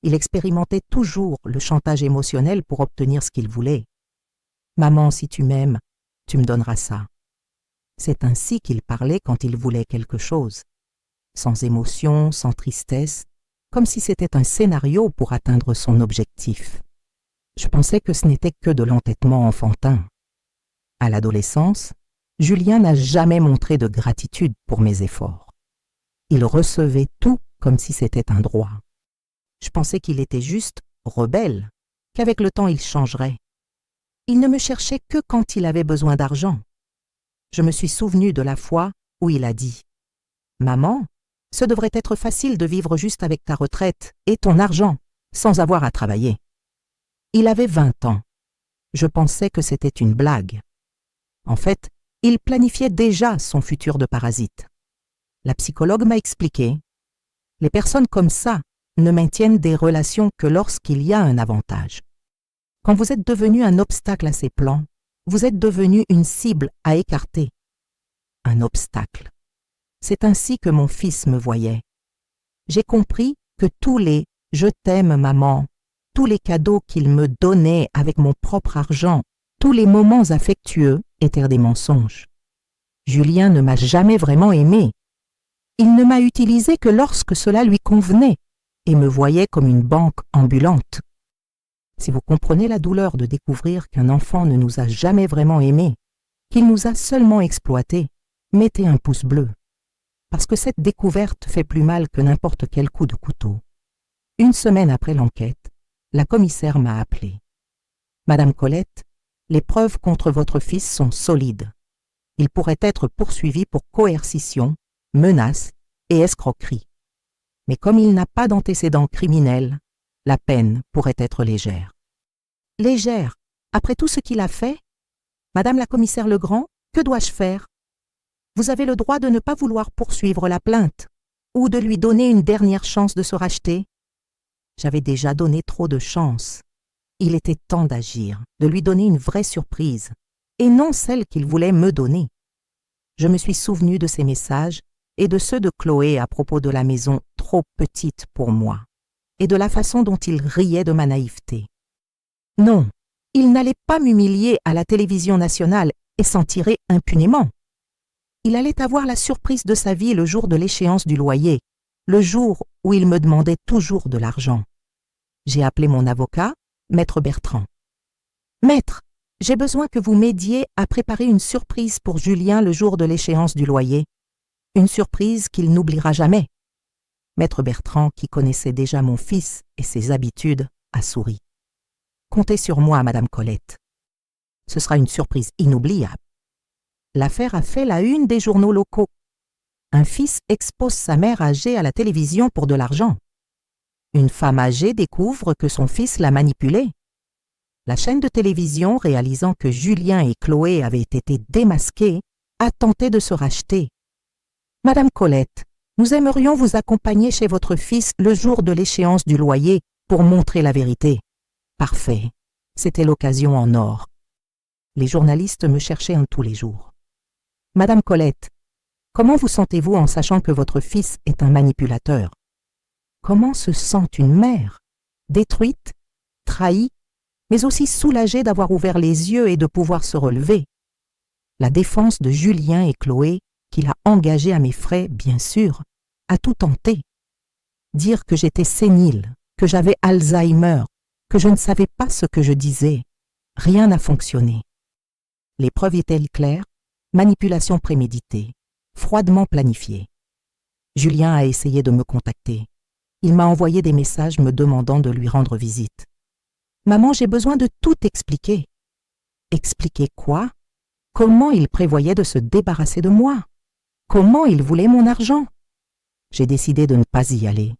Il expérimentait toujours le chantage émotionnel pour obtenir ce qu'il voulait. « Maman, si tu m'aimes, tu me donneras ça. » C'est ainsi qu'il parlait quand il voulait quelque chose, sans émotion, sans tristesse, comme si c'était un scénario pour atteindre son objectif. Je pensais que ce n'était que de l'entêtement enfantin. À l'adolescence, Julien n'a jamais montré de gratitude pour mes efforts. Il recevait tout comme si c'était un droit. Je pensais qu'il était juste rebelle, qu'avec le temps il changerait. Il ne me cherchait que quand il avait besoin d'argent. Je me suis souvenu de la fois où il a dit « Maman, ce devrait être facile de vivre juste avec ta retraite et ton argent, sans avoir à travailler. » Il avait 20 ans. Je pensais que c'était une blague. En fait, il planifiait déjà son futur de parasite. La psychologue m'a expliqué « Les personnes comme ça ne maintiennent des relations que lorsqu'il y a un avantage. Quand vous êtes devenu un obstacle à ses plans, vous êtes devenu une cible à écarter. Un obstacle. C'est ainsi que mon fils me voyait. J'ai compris que tous les « je t'aime, maman », tous les cadeaux qu'il me donnait avec mon propre argent, tous les moments affectueux étaient des mensonges. Julien ne m'a jamais vraiment aimé. Il ne m'a utilisé que lorsque cela lui convenait et me voyait comme une banque ambulante. Si vous comprenez la douleur de découvrir qu'un enfant ne nous a jamais vraiment aimés, qu'il nous a seulement exploités, mettez un pouce bleu. Parce que cette découverte fait plus mal que n'importe quel coup de couteau. Une semaine après l'enquête, la commissaire m'a appelé. « Madame Colette, les preuves contre votre fils sont solides. Il pourrait être poursuivi pour coercition, menace et escroquerie. Mais comme il n'a pas d'antécédents criminels, la peine pourrait être légère. » Légère, après tout ce qu'il a fait? Madame la commissaire Legrand, que dois-je faire? Vous avez le droit de ne pas vouloir poursuivre la plainte ou de lui donner une dernière chance de se racheter. J'avais déjà donné trop de chance. Il était temps d'agir, de lui donner une vraie surprise, et non celle qu'il voulait me donner. Je me suis souvenu de ses messages et de ceux de Chloé à propos de la maison trop petite pour moi, et de la façon dont il riait de ma naïveté. Non, il n'allait pas m'humilier à la télévision nationale et s'en tirer impunément. Il allait avoir la surprise de sa vie le jour de l'échéance du loyer, le jour où il me demandait toujours de l'argent. J'ai appelé mon avocat, Maître Bertrand. « Maître, j'ai besoin que vous m'aidiez à préparer une surprise pour Julien le jour de l'échéance du loyer. Une surprise qu'il n'oubliera jamais. » Maître Bertrand, qui connaissait déjà mon fils et ses habitudes, a souri. « Comptez sur moi, Madame Colette. Ce sera une surprise inoubliable. » L'affaire a fait la une des journaux locaux. Un fils expose sa mère âgée à la télévision pour de l'argent. Une femme âgée découvre que son fils l'a manipulée. La chaîne de télévision, réalisant que Julien et Chloé avaient été démasqués, a tenté de se racheter. « Madame Colette, nous aimerions vous accompagner chez votre fils le jour de l'échéance du loyer pour montrer la vérité. » Parfait. C'était l'occasion en or. Les journalistes me cherchaient tous les jours. « Madame Colette, comment vous sentez-vous en sachant que votre fils est un manipulateur? Comment se sent une mère, détruite, trahie, mais aussi soulagée d'avoir ouvert les yeux et de pouvoir se relever? La défense de Julien et Chloé, qu'il a engagée à mes frais, bien sûr, a tout tenté. Dire que j'étais sénile, que j'avais Alzheimer, que je ne savais pas ce que je disais, rien n'a fonctionné. Les preuves étaient claires, manipulation préméditée, froidement planifiée. Julien a essayé de me contacter. Il m'a envoyé des messages me demandant de lui rendre visite. « Maman, j'ai besoin de tout expliquer. » Expliquer quoi? Comment il prévoyait de se débarrasser de moi? Comment il voulait mon argent? J'ai décidé de ne pas y aller.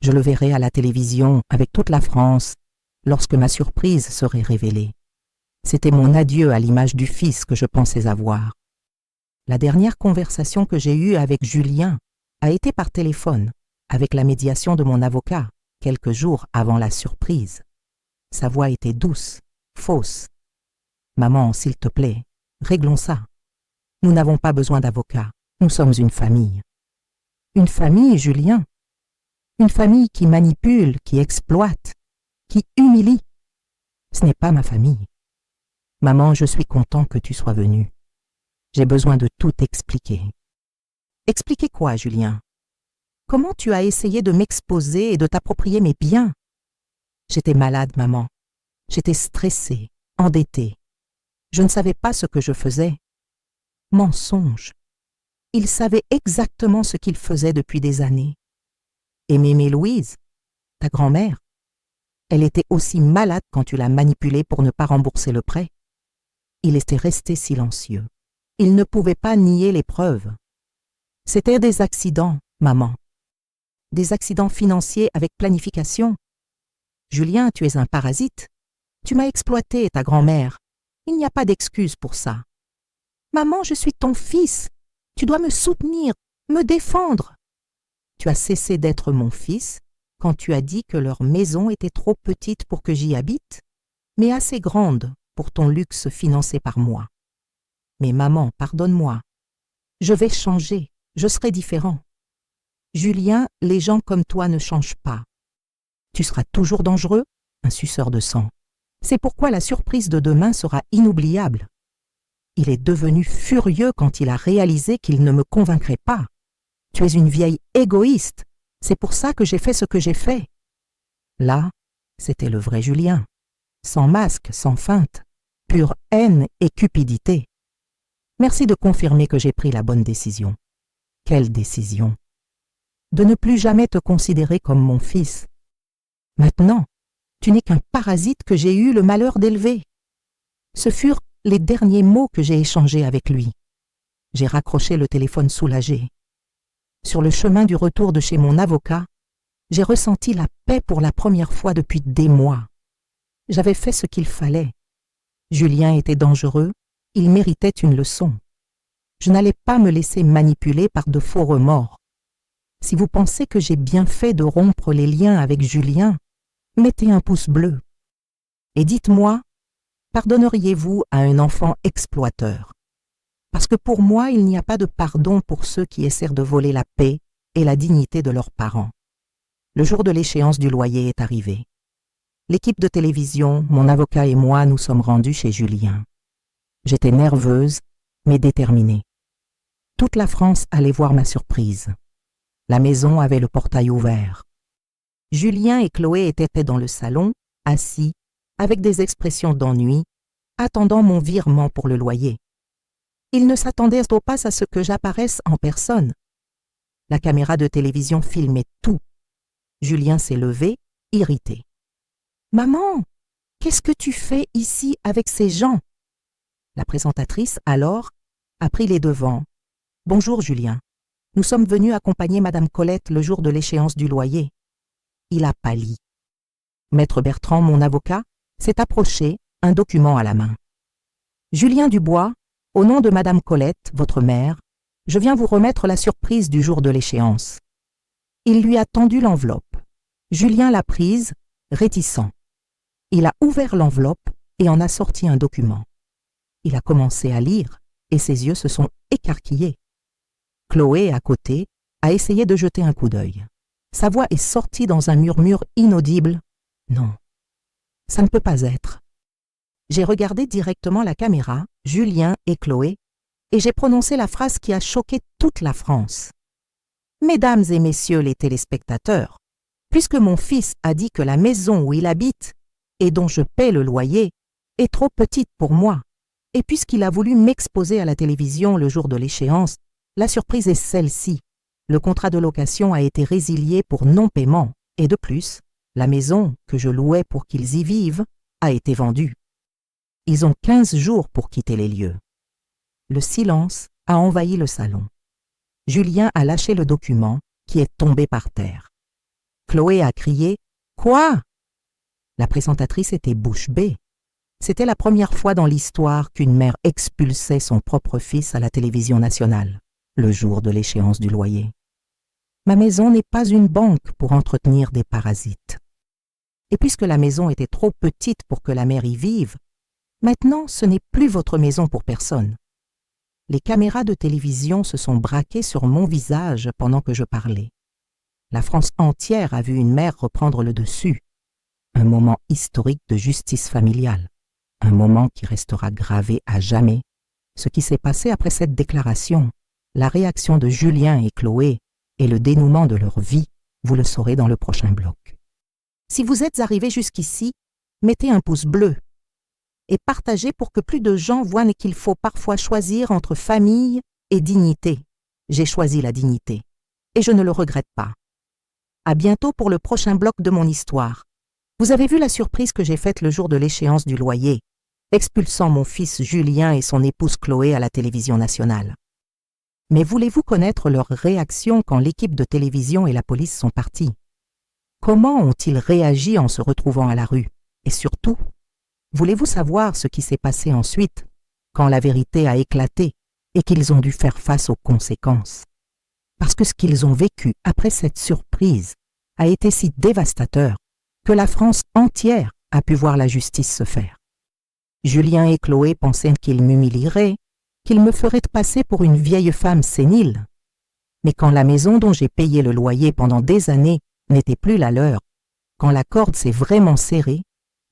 Je le verrai à la télévision avec toute la France lorsque ma surprise serait révélée. C'était mon adieu à l'image du fils que je pensais avoir. La dernière conversation que j'ai eue avec Julien a été par téléphone, avec la médiation de mon avocat, quelques jours avant la surprise. Sa voix était douce, fausse. « Maman, s'il te plaît, réglons ça. Nous n'avons pas besoin d'avocat, nous sommes une famille. » Une famille, Julien. Une famille qui manipule, qui exploite, qui humilie. Ce n'est pas ma famille. Maman, je suis content que tu sois venue. J'ai besoin de tout expliquer. Expliquer quoi, Julien? Comment tu as essayé de m'exposer et de t'approprier mes biens? J'étais malade, maman. J'étais stressée, endettée. Je ne savais pas ce que je faisais. Mensonge. Il savait exactement ce qu'il faisait depuis des années. Et Mémé Louise, ta grand-mère, elle était aussi malade quand tu l'as manipulée pour ne pas rembourser le prêt. Il était resté silencieux. Il ne pouvait pas nier les preuves. C'était des accidents, maman. Des accidents financiers avec planification. Julien, tu es un parasite. Tu m'as exploité, ta grand-mère. Il n'y a pas d'excuse pour ça. Maman, je suis ton fils. Tu dois me soutenir, me défendre. Tu as cessé d'être mon fils quand tu as dit que leur maison était trop petite pour que j'y habite, mais assez grande pour ton luxe financé par moi. Mais maman, pardonne-moi. Je vais changer, je serai différent. Julien, les gens comme toi ne changent pas. Tu seras toujours dangereux, un suceur de sang. C'est pourquoi la surprise de demain sera inoubliable. Il est devenu furieux quand il a réalisé qu'il ne me convaincrait pas. Tu es une vieille égoïste. C'est pour ça que j'ai fait ce que j'ai fait. Là, c'était le vrai Julien. Sans masque, sans feinte. Pure haine et cupidité. Merci de confirmer que j'ai pris la bonne décision. Quelle décision? De ne plus jamais te considérer comme mon fils. Maintenant, tu n'es qu'un parasite que j'ai eu le malheur d'élever. Ce furent les derniers mots que j'ai échangés avec lui. J'ai raccroché le téléphone soulagé. Sur le chemin du retour de chez mon avocat, j'ai ressenti la paix pour la première fois depuis des mois. J'avais fait ce qu'il fallait. Julien était dangereux, il méritait une leçon. Je n'allais pas me laisser manipuler par de faux remords. Si vous pensez que j'ai bien fait de rompre les liens avec Julien, mettez un pouce bleu. Et dites-moi, pardonneriez-vous à un enfant exploiteur? Parce que pour moi, il n'y a pas de pardon pour ceux qui essaient de voler la paix et la dignité de leurs parents. Le jour de l'échéance du loyer est arrivé. L'équipe de télévision, mon avocat et moi nous sommes rendus chez Julien. J'étais nerveuse, mais déterminée. Toute la France allait voir ma surprise. La maison avait le portail ouvert. Julien et Chloé étaient dans le salon, assis, avec des expressions d'ennui, attendant mon virement pour le loyer. Ils ne s'attendaient pas à ce que j'apparaisse en personne. La caméra de télévision filmait tout. Julien s'est levé, irrité. « Maman, qu'est-ce que tu fais ici avec ces gens ?» La présentatrice, alors, a pris les devants. « Bonjour Julien, nous sommes venus accompagner Madame Colette le jour de l'échéance du loyer. » Il a pâli. Maître Bertrand, mon avocat, s'est approché, un document à la main. « Julien Dubois, au nom de Madame Colette, votre mère, je viens vous remettre la surprise du jour de l'échéance. » Il lui a tendu l'enveloppe. Julien l'a prise, réticent. Il a ouvert l'enveloppe et en a sorti un document. Il a commencé à lire et ses yeux se sont écarquillés. Chloé, à côté, a essayé de jeter un coup d'œil. Sa voix est sortie dans un murmure inaudible. « Non, ça ne peut pas être. » J'ai regardé directement la caméra, Julien et Chloé, et j'ai prononcé la phrase qui a choqué toute la France. « Mesdames et messieurs les téléspectateurs, puisque mon fils a dit que la maison où il habite et dont je paie le loyer est trop petite pour moi, et puisqu'il a voulu m'exposer à la télévision le jour de l'échéance, la surprise est celle-ci. Le contrat de location a été résilié pour non-paiement, et de plus, la maison que je louais pour qu'ils y vivent a été vendue. Ils ont 15 jours pour quitter les lieux. Le silence a envahi le salon. Julien a lâché le document qui est tombé par terre. Chloé a crié « Quoi ?» La présentatrice était bouche bée. C'était la première fois dans l'histoire qu'une mère expulsait son propre fils à la télévision nationale, le jour de l'échéance du loyer. Ma maison n'est pas une banque pour entretenir des parasites. Et puisque la maison était trop petite pour que la mère y vive, maintenant ce n'est plus votre maison pour personne. Les caméras de télévision se sont braquées sur mon visage pendant que je parlais. La France entière a vu une mère reprendre le dessus. Un moment historique de justice familiale. Un moment qui restera gravé à jamais. Ce qui s'est passé après cette déclaration, la réaction de Julien et Chloé et le dénouement de leur vie, vous le saurez dans le prochain bloc. Si vous êtes arrivé jusqu'ici, mettez un pouce bleu et partagez pour que plus de gens voient qu'il faut parfois choisir entre famille et dignité. J'ai choisi la dignité et je ne le regrette pas. À bientôt pour le prochain bloc de mon histoire. Vous avez vu la surprise que j'ai faite le jour de l'échéance du loyer, expulsant mon fils Julien et son épouse Chloé à la télévision nationale. Mais voulez-vous connaître leur réaction quand l'équipe de télévision et la police sont partis? Comment ont-ils réagi en se retrouvant à la rue? Et surtout, voulez-vous savoir ce qui s'est passé ensuite, quand la vérité a éclaté et qu'ils ont dû faire face aux conséquences? Parce que ce qu'ils ont vécu après cette surprise a été si dévastateur que la France entière a pu voir la justice se faire. Julien et Chloé pensaient qu'ils m'humilieraient, qu'ils me feraient passer pour une vieille femme sénile. Mais quand la maison dont j'ai payé le loyer pendant des années n'était plus la leur, quand la corde s'est vraiment serrée,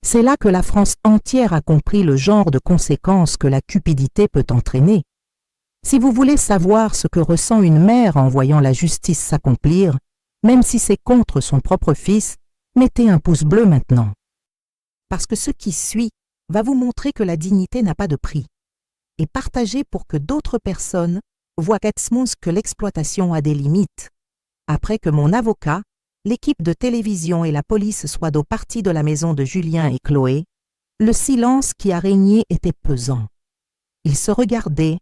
c'est là que la France entière a compris le genre de conséquences que la cupidité peut entraîner. Si vous voulez savoir ce que ressent une mère en voyant la justice s'accomplir, même si c'est contre son propre fils, mettez un pouce bleu maintenant. Parce que ce qui suit va vous montrer que la dignité n'a pas de prix. Et partagez pour que d'autres personnes voient que l'exploitation a des limites. Après que mon avocat, l'équipe de télévision et la police soient aux parties de la maison de Julien et Chloé, le silence qui a régné était pesant. Ils se regardaient,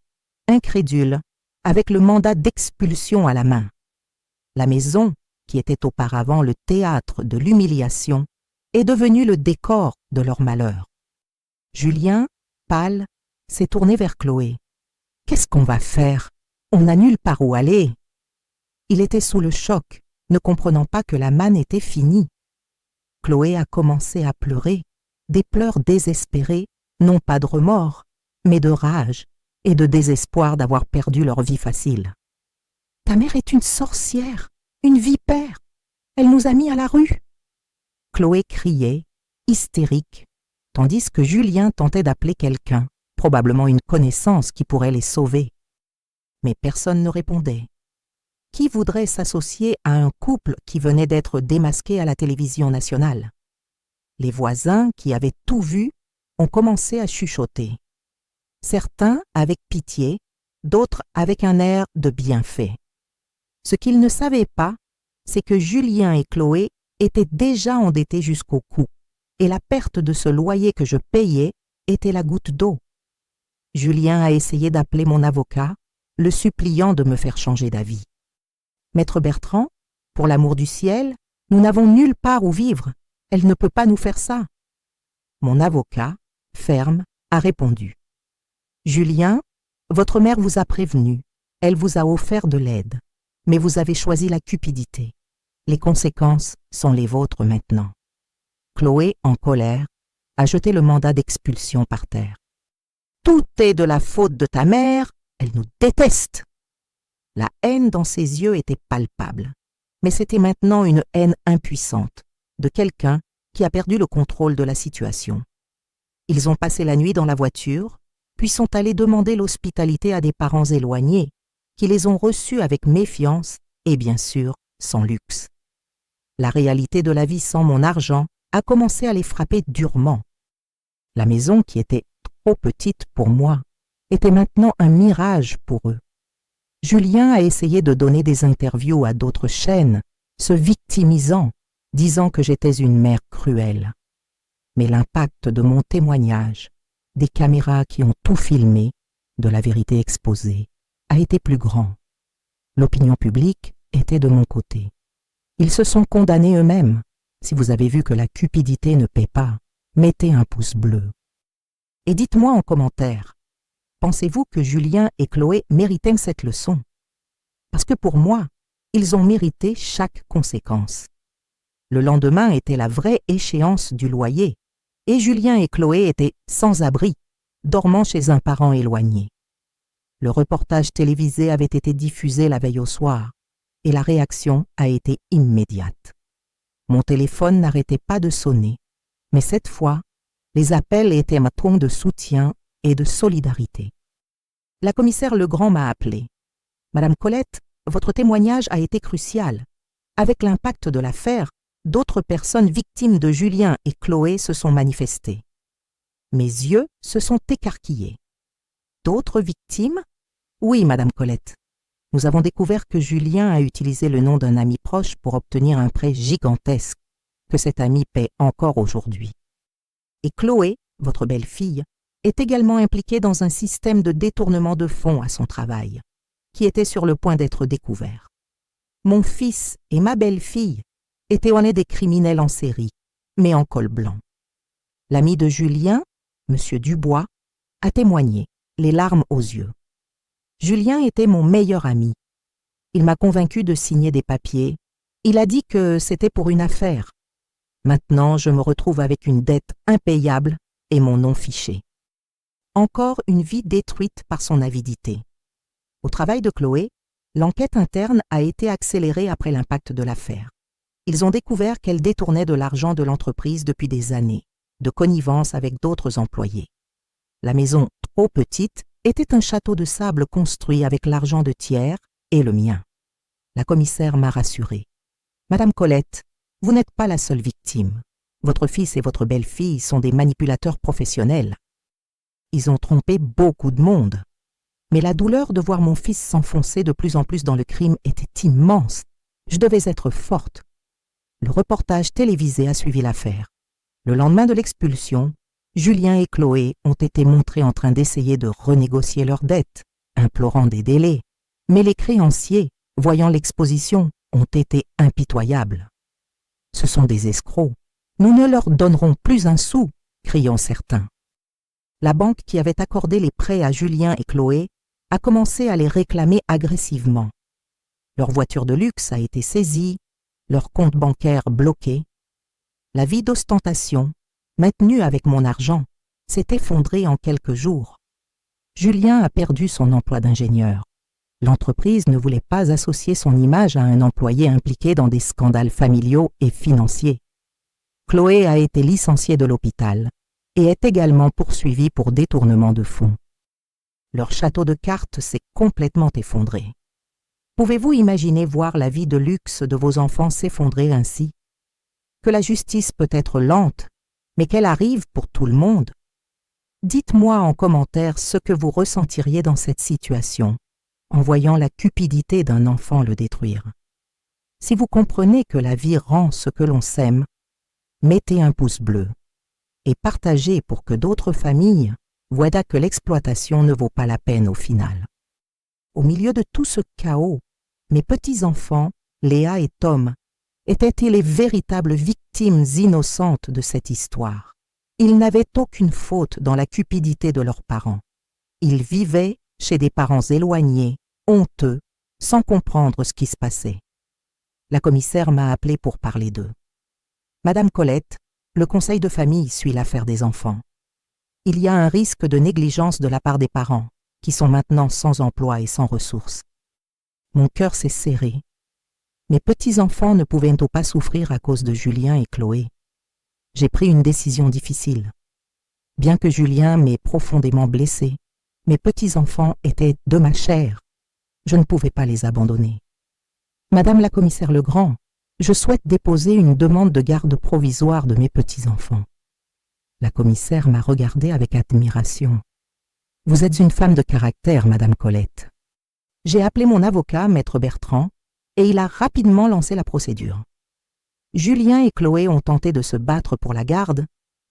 incrédules, avec le mandat d'expulsion à la main. La maison, qui était auparavant le théâtre de l'humiliation, est devenue le décor de leur malheur. Julien, pâle, s'est tourné vers Chloé. « Qu'est-ce qu'on va faire? On n'a nulle part où aller. » Il était sous le choc, ne comprenant pas que la manne était finie. Chloé a commencé à pleurer, des pleurs désespérés, non pas de remords, mais de rage et de désespoir d'avoir perdu leur vie facile. « Ta mère est une sorcière, une vipère. Elle nous a mis à la rue. » Chloé criait, hystérique, tandis que Julien tentait d'appeler quelqu'un, probablement une connaissance qui pourrait les sauver. Mais personne ne répondait. Qui voudrait s'associer à un couple qui venait d'être démasqué à la télévision nationale? Les voisins, qui avaient tout vu, ont commencé à chuchoter. Certains avec pitié, d'autres avec un air de bienfait. Ce qu'ils ne savaient pas, c'est que Julien et Chloé étaient déjà endettés jusqu'au cou, et la perte de ce loyer que je payais était la goutte d'eau. Julien a essayé d'appeler mon avocat, le suppliant de me faire changer d'avis. « Maître Bertrand, pour l'amour du ciel, nous n'avons nulle part où vivre. Elle ne peut pas nous faire ça. » Mon avocat, ferme, a répondu. « Julien, votre mère vous a prévenu. Elle vous a offert de l'aide. Mais vous avez choisi la cupidité. Les conséquences sont les vôtres maintenant. » Chloé, en colère, a jeté le mandat d'expulsion par terre. « Tout est de la faute de ta mère, elle nous déteste !» La haine dans ses yeux était palpable, mais c'était maintenant une haine impuissante, de quelqu'un qui a perdu le contrôle de la situation. Ils ont passé la nuit dans la voiture, puis sont allés demander l'hospitalité à des parents éloignés, qui les ont reçus avec méfiance et bien sûr sans luxe. La réalité de la vie sans mon argent a commencé à les frapper durement. La maison, qui était trop petite pour moi, était maintenant un mirage pour eux. Julien a essayé de donner des interviews à d'autres chaînes, se victimisant, disant que j'étais une mère cruelle. Mais l'impact de mon témoignage, des caméras qui ont tout filmé, de la vérité exposée a été plus grand. L'opinion publique était de mon côté. Ils se sont condamnés eux-mêmes. Si vous avez vu que la cupidité ne paie pas, mettez un pouce bleu. Et dites-moi en commentaire, pensez-vous que Julien et Chloé méritaient cette leçon? Parce que pour moi, ils ont mérité chaque conséquence. Le lendemain était la vraie échéance du loyer, et Julien et Chloé étaient sans abri, dormant chez un parent éloigné. Le reportage télévisé avait été diffusé la veille au soir, et la réaction a été immédiate. Mon téléphone n'arrêtait pas de sonner, mais cette fois, les appels étaient un ton de soutien et de solidarité. La commissaire Legrand m'a appelé. « Madame Colette, votre témoignage a été crucial. Avec l'impact de l'affaire, d'autres personnes victimes de Julien et Chloé se sont manifestées. Mes yeux se sont écarquillés. D'autres victimes? Oui, Madame Colette. Nous avons découvert que Julien a utilisé le nom d'un ami proche pour obtenir un prêt gigantesque que cet ami paie encore aujourd'hui. Et Chloé, votre belle-fille, est également impliquée dans un système de détournement de fonds à son travail, qui était sur le point d'être découvert. Mon fils et ma belle-fille étaient en des criminels en série, mais en col blanc. L'ami de Julien, M. Dubois, a témoigné, les larmes aux yeux. Julien était mon meilleur ami. Il m'a convaincu de signer des papiers. Il a dit que c'était pour une affaire. Maintenant, je me retrouve avec une dette impayable et mon nom fiché. Encore une vie détruite par son avidité. Au travail de Chloé, l'enquête interne a été accélérée après l'impact de l'affaire. Ils ont découvert qu'elle détournait de l'argent de l'entreprise depuis des années, de connivence avec d'autres employés. La maison, trop petite, était un château de sable construit avec l'argent de tiers et le mien. La commissaire m'a rassurée. « Madame Colette, vous n'êtes pas la seule victime. Votre fils et votre belle-fille sont des manipulateurs professionnels. Ils ont trompé beaucoup de monde. Mais la douleur de voir mon fils s'enfoncer de plus en plus dans le crime était immense. Je devais être forte. Le reportage télévisé a suivi l'affaire. Le lendemain de l'expulsion, Julien et Chloé ont été montrés en train d'essayer de renégocier leurs dettes, implorant des délais. Mais les créanciers, voyant l'exposition, ont été impitoyables. « Ce sont des escrocs. Nous ne leur donnerons plus un sou !» criant certains. La banque qui avait accordé les prêts à Julien et Chloé a commencé à les réclamer agressivement. Leur voiture de luxe a été saisie, leur compte bancaire bloqué. La vie d'ostentation, maintenue avec mon argent, s'est effondrée en quelques jours. Julien a perdu son emploi d'ingénieur. L'entreprise ne voulait pas associer son image à un employé impliqué dans des scandales familiaux et financiers. Chloé a été licenciée de l'hôpital et est également poursuivie pour détournement de fonds. Leur château de cartes s'est complètement effondré. Pouvez-vous imaginer voir la vie de luxe de vos enfants s'effondrer ainsi? Que la justice peut être lente, mais qu'elle arrive pour tout le monde. Dites-moi en commentaire ce que vous ressentiriez dans cette situation, en voyant la cupidité d'un enfant le détruire. Si vous comprenez que la vie rend ce que l'on sème, mettez un pouce bleu et partagez pour que d'autres familles voient que l'exploitation ne vaut pas la peine au final. Au milieu de tout ce chaos, mes petits-enfants, Léa et Tom, étaient-ils les véritables victimes innocentes de cette histoire? Ils n'avaient aucune faute dans la cupidité de leurs parents. Ils vivaient chez des parents éloignés, honteux, sans comprendre ce qui se passait. La commissaire m'a appelé pour parler d'eux. Madame Colette, le conseil de famille suit l'affaire des enfants. Il y a un risque de négligence de la part des parents, qui sont maintenant sans emploi et sans ressources. Mon cœur s'est serré. Mes petits-enfants ne pouvaient pas souffrir à cause de Julien et Chloé. J'ai pris une décision difficile. Bien que Julien m'ait profondément blessé, mes petits-enfants étaient de ma chair. Je ne pouvais pas les abandonner. Madame la commissaire Legrand, je souhaite déposer une demande de garde provisoire de mes petits-enfants. La commissaire m'a regardée avec admiration. Vous êtes une femme de caractère, Madame Colette. J'ai appelé mon avocat, Maître Bertrand, et il a rapidement lancé la procédure. Julien et Chloé ont tenté de se battre pour la garde,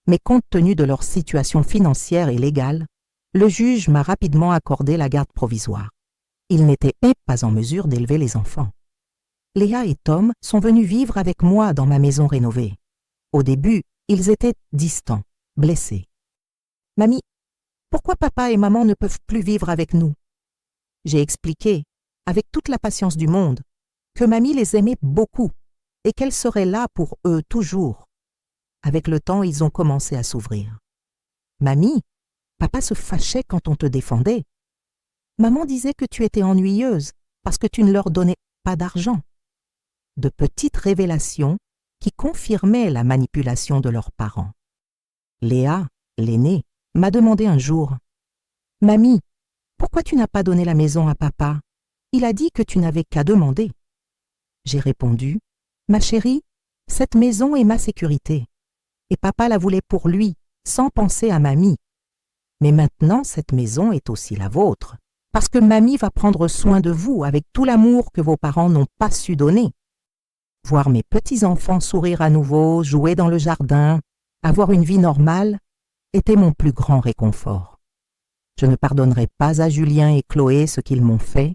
mais compte tenu de leur situation financière et légale, le juge m'a rapidement accordé la garde provisoire. Il n'était pas en mesure d'élever les enfants. Léa et Tom sont venus vivre avec moi dans ma maison rénovée. Au début, ils étaient distants, blessés. « Mamie, pourquoi papa et maman ne peuvent plus vivre avec nous ?» J'ai expliqué, avec toute la patience du monde, que mamie les aimait beaucoup et qu'elle serait là pour eux toujours. Avec le temps, ils ont commencé à s'ouvrir. « Mamie, papa se fâchait quand on te défendait. Maman disait que tu étais ennuyeuse parce que tu ne leur donnais pas d'argent. » De petites révélations qui confirmaient la manipulation de leurs parents. Léa, l'aînée, m'a demandé un jour « Mamie, pourquoi tu n'as pas donné la maison à papa? Il a dit que tu n'avais qu'à demander. » J'ai répondu « Ma chérie, cette maison est ma sécurité. Et papa la voulait pour lui, sans penser à mamie. Mais maintenant, cette maison est aussi la vôtre, parce que mamie va prendre soin de vous avec tout l'amour que vos parents n'ont pas su donner. Voir mes petits-enfants sourire à nouveau, jouer dans le jardin, avoir une vie normale, était mon plus grand réconfort. Je ne pardonnerai pas à Julien et Chloé ce qu'ils m'ont fait,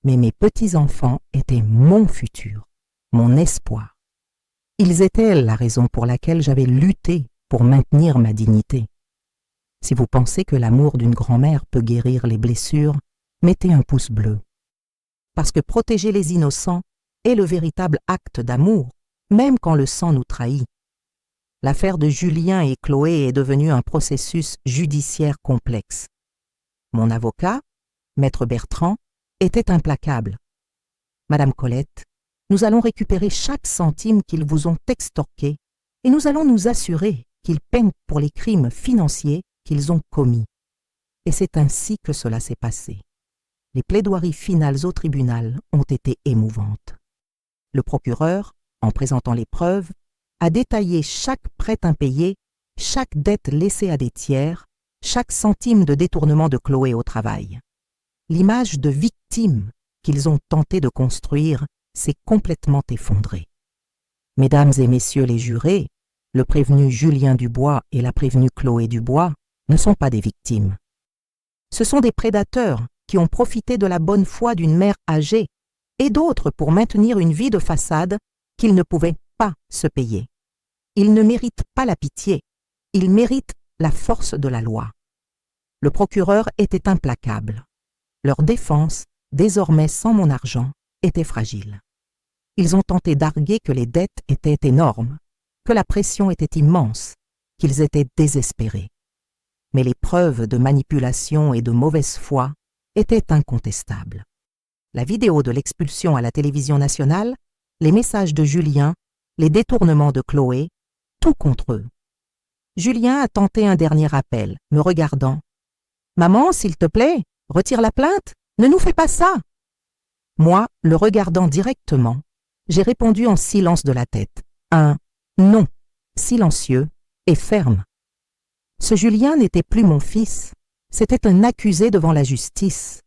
mais mes petits-enfants étaient mon futur, mon espoir. Ils étaient la raison pour laquelle j'avais lutté pour maintenir ma dignité. Si vous pensez que l'amour d'une grand-mère peut guérir les blessures, mettez un pouce bleu. Parce que protéger les innocents est le véritable acte d'amour, même quand le sang nous trahit. L'affaire de Julien et Chloé est devenue un processus judiciaire complexe. Mon avocat, Maître Bertrand, était implacable. « Madame Colette, nous allons récupérer chaque centime qu'ils vous ont extorqué et nous allons nous assurer qu'ils peignent pour les crimes financiers qu'ils ont commis. » Et c'est ainsi que cela s'est passé. Les plaidoiries finales au tribunal ont été émouvantes. Le procureur, en présentant les preuves, a détaillé chaque prêt impayé, chaque dette laissée à des tiers, chaque centime de détournement de Chloé au travail. L'image de victime qu'ils ont tenté de construire s'est complètement effondrée. Mesdames et messieurs les jurés, le prévenu Julien Dubois et la prévenue Chloé Dubois ne sont pas des victimes. Ce sont des prédateurs qui ont profité de la bonne foi d'une mère âgée et d'autres pour maintenir une vie de façade qu'ils ne pouvaient pas se payer. Ils ne méritent pas la pitié, ils méritent la force de la loi. Le procureur était implacable. Leur défense, désormais sans mon argent, était fragile. Ils ont tenté d'arguer que les dettes étaient énormes, que la pression était immense, qu'ils étaient désespérés. Mais les preuves de manipulation et de mauvaise foi étaient incontestables. La vidéo de l'expulsion à la télévision nationale, les messages de Julien, les détournements de Chloé, tout contre eux. Julien a tenté un dernier appel, me regardant. « Maman, s'il te plaît, retire la plainte, ne nous fais pas ça !» Moi, le regardant directement, j'ai répondu en silence de la tête, un « non », silencieux et ferme. Ce Julien n'était plus mon fils, c'était un accusé devant la justice.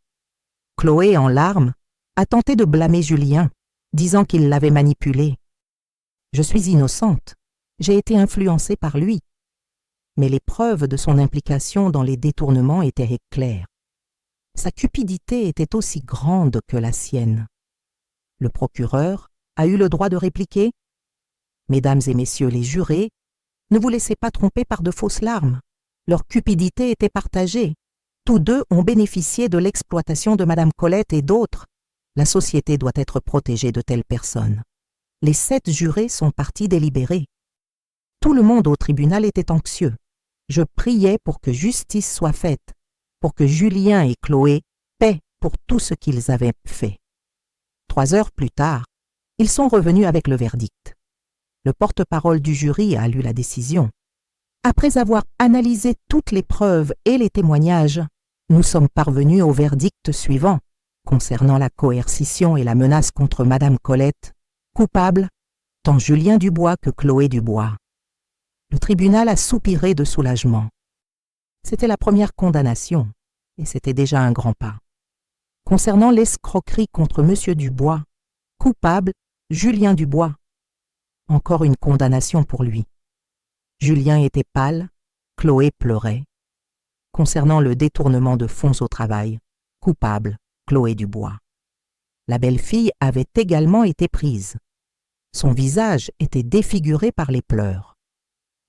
Chloé, en larmes, a tenté de blâmer Julien, disant qu'il l'avait manipulé. Je suis innocente, j'ai été influencée par lui. Mais les preuves de son implication dans les détournements étaient claires. Sa cupidité était aussi grande que la sienne. Le procureur a eu le droit de répliquer « Mesdames et messieurs les jurés, ne vous laissez pas tromper par de fausses larmes. Leur cupidité était partagée. Tous deux ont bénéficié de l'exploitation de Madame Colette et d'autres. La société doit être protégée de telles personnes. Les 7 jurés sont partis délibérer. Tout le monde au tribunal était anxieux. Je priais pour que justice soit faite, pour que Julien et Chloé paient pour tout ce qu'ils avaient fait. 3 heures plus tard, ils sont revenus avec le verdict. Le porte-parole du jury a lu la décision. Après avoir analysé toutes les preuves et les témoignages, nous sommes parvenus au verdict suivant, concernant la coercition et la menace contre Madame Colette, coupable tant Julien Dubois que Chloé Dubois. Le tribunal a soupiré de soulagement. C'était la première condamnation, et c'était déjà un grand pas. Concernant l'escroquerie contre Monsieur Dubois, coupable Julien Dubois. Encore une condamnation pour lui. Julien était pâle, Chloé pleurait. concernant le détournement de fonds au travail. Coupable, Chloé Dubois. La belle-fille avait également été prise. Son visage était défiguré par les pleurs.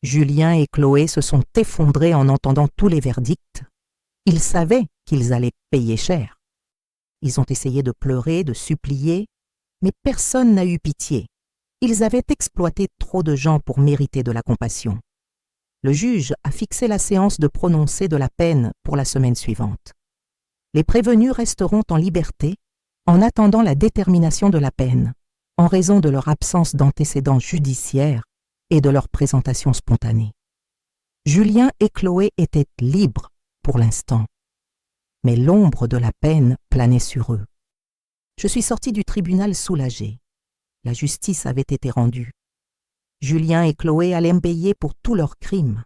Julien et Chloé se sont effondrés en entendant tous les verdicts. Ils savaient qu'ils allaient payer cher. Ils ont essayé de pleurer, de supplier, mais personne n'a eu pitié. Ils avaient exploité trop de gens pour mériter de la compassion. Le juge a fixé la séance de prononcer de la peine pour la semaine suivante. Les prévenus resteront en liberté en attendant la détermination de la peine, en raison de leur absence d'antécédents judiciaires et de leur présentation spontanée. Julien et Chloé étaient libres pour l'instant, mais l'ombre de la peine planait sur eux. Je suis sorti du tribunal soulagé. La justice avait été rendue. Julien et Chloé allaient payer pour tous leurs crimes.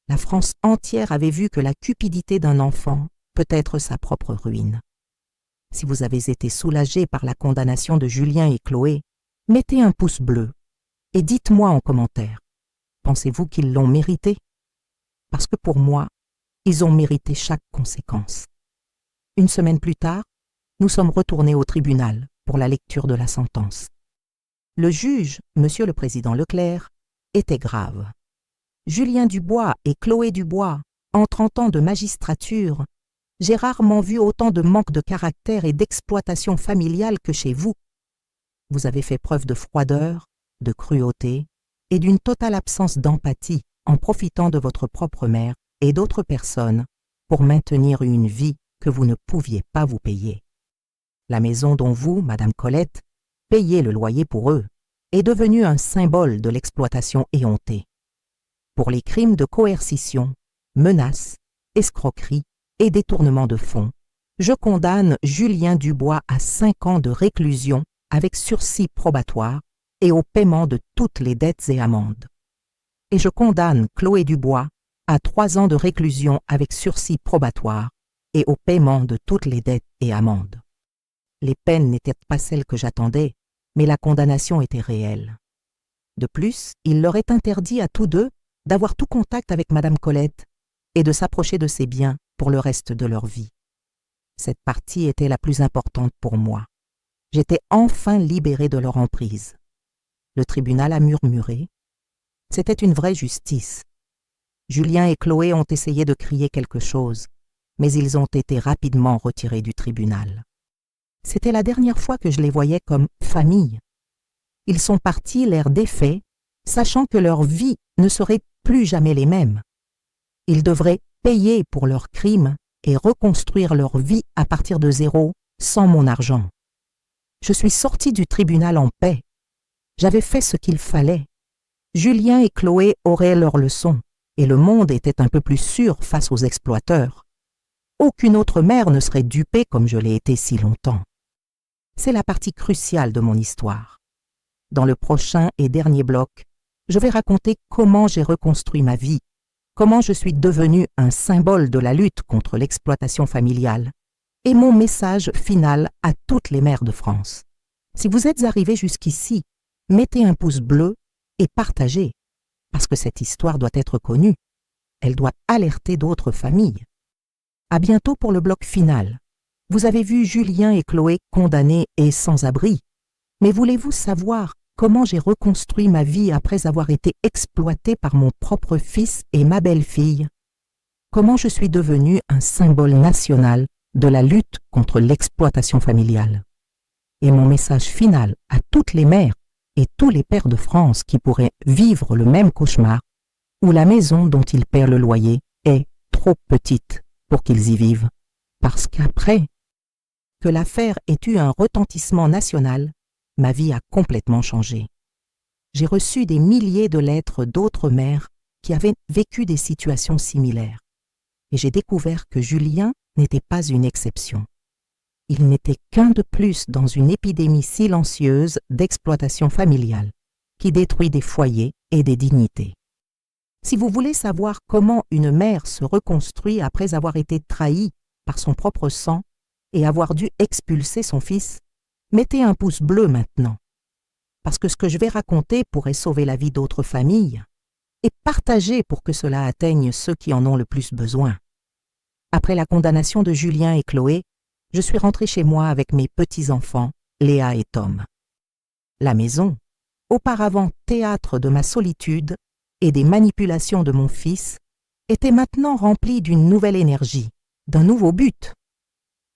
La France entière avait vu que la cupidité d'un enfant peut être sa propre ruine. Si vous avez été soulagé par la condamnation de Julien et Chloé, mettez un pouce bleu et dites-moi en commentaire, pensez-vous qu'ils l'ont mérité? Parce que pour moi, ils ont mérité chaque conséquence. Une semaine plus tard, nous sommes retournés au tribunal pour la lecture de la sentence. Le juge, Monsieur le Président Leclerc, était grave. Julien Dubois et Chloé Dubois, en 30 ans de magistrature, j'ai rarement vu autant de manque de caractère et d'exploitation familiale que chez vous. Vous avez fait preuve de froideur, de cruauté et d'une totale absence d'empathie en profitant de votre propre mère et d'autres personnes pour maintenir une vie que vous ne pouviez pas vous payer. La maison dont vous, Madame Colette, payez le loyer pour eux est devenue un symbole de l'exploitation éhontée. Pour les crimes de coercition, menaces, escroquerie et détournement de fonds, je condamne Julien Dubois à 5 ans de réclusion avec sursis probatoire et au paiement de toutes les dettes et amendes. Et je condamne Chloé Dubois à 3 ans de réclusion avec sursis probatoire et au paiement de toutes les dettes et amendes. Les peines n'étaient pas celles que j'attendais, mais la condamnation était réelle. De plus, il leur est interdit à tous deux d'avoir tout contact avec Madame Colette et de s'approcher de ses biens pour le reste de leur vie. Cette partie était la plus importante pour moi. J'étais enfin libéré de leur emprise. Le tribunal a murmuré. C'était une vraie justice. Julien et Chloé ont essayé de crier quelque chose, mais ils ont été rapidement retirés du tribunal. C'était la dernière fois que je les voyais comme famille. Ils sont partis l'air défaits, sachant que leur vie ne serait plus jamais les mêmes. Ils devraient payer pour leurs crimes et reconstruire leur vie à partir de zéro, sans mon argent. Je suis sorti du tribunal en paix. J'avais fait ce qu'il fallait. Julien et Chloé auraient leur leçon, et le monde était un peu plus sûr face aux exploiteurs. Aucune autre mère ne serait dupée comme je l'ai été si longtemps. C'est la partie cruciale de mon histoire. Dans le prochain et dernier bloc, je vais raconter comment j'ai reconstruit ma vie, comment je suis devenu un symbole de la lutte contre l'exploitation familiale, et mon message final à toutes les mères de France. Si vous êtes arrivés jusqu'ici, mettez un pouce bleu et partagez, parce que cette histoire doit être connue. Elle doit alerter d'autres familles. À bientôt pour le bloc final. Vous avez vu Julien et Chloé condamnés et sans abri. Mais voulez-vous savoir comment j'ai reconstruit ma vie après avoir été exploité par mon propre fils et ma belle-fille? Comment je suis devenu un symbole national de la lutte contre l'exploitation familiale? Et mon message final à toutes les mères et tous les pères de France qui pourraient vivre le même cauchemar, où la maison dont ils paient le loyer est trop petite pour qu'ils y vivent, parce qu'après que l'affaire ait eu un retentissement national, ma vie a complètement changé. J'ai reçu des milliers de lettres d'autres mères qui avaient vécu des situations similaires, et j'ai découvert que Julien n'était pas une exception. Il n'était qu'un de plus dans une épidémie silencieuse d'exploitation familiale qui détruit des foyers et des dignités. Si vous voulez savoir comment une mère se reconstruit après avoir été trahie par son propre sang et avoir dû expulser son fils, mettez un pouce bleu maintenant, parce que ce que je vais raconter pourrait sauver la vie d'autres familles, et partagez pour que cela atteigne ceux qui en ont le plus besoin. Après la condamnation de Julien et Chloé, je suis rentrée chez moi avec mes petits-enfants, Léa et Tom. La maison, auparavant théâtre de ma solitude et des manipulations de mon fils, était maintenant remplie d'une nouvelle énergie, d'un nouveau but.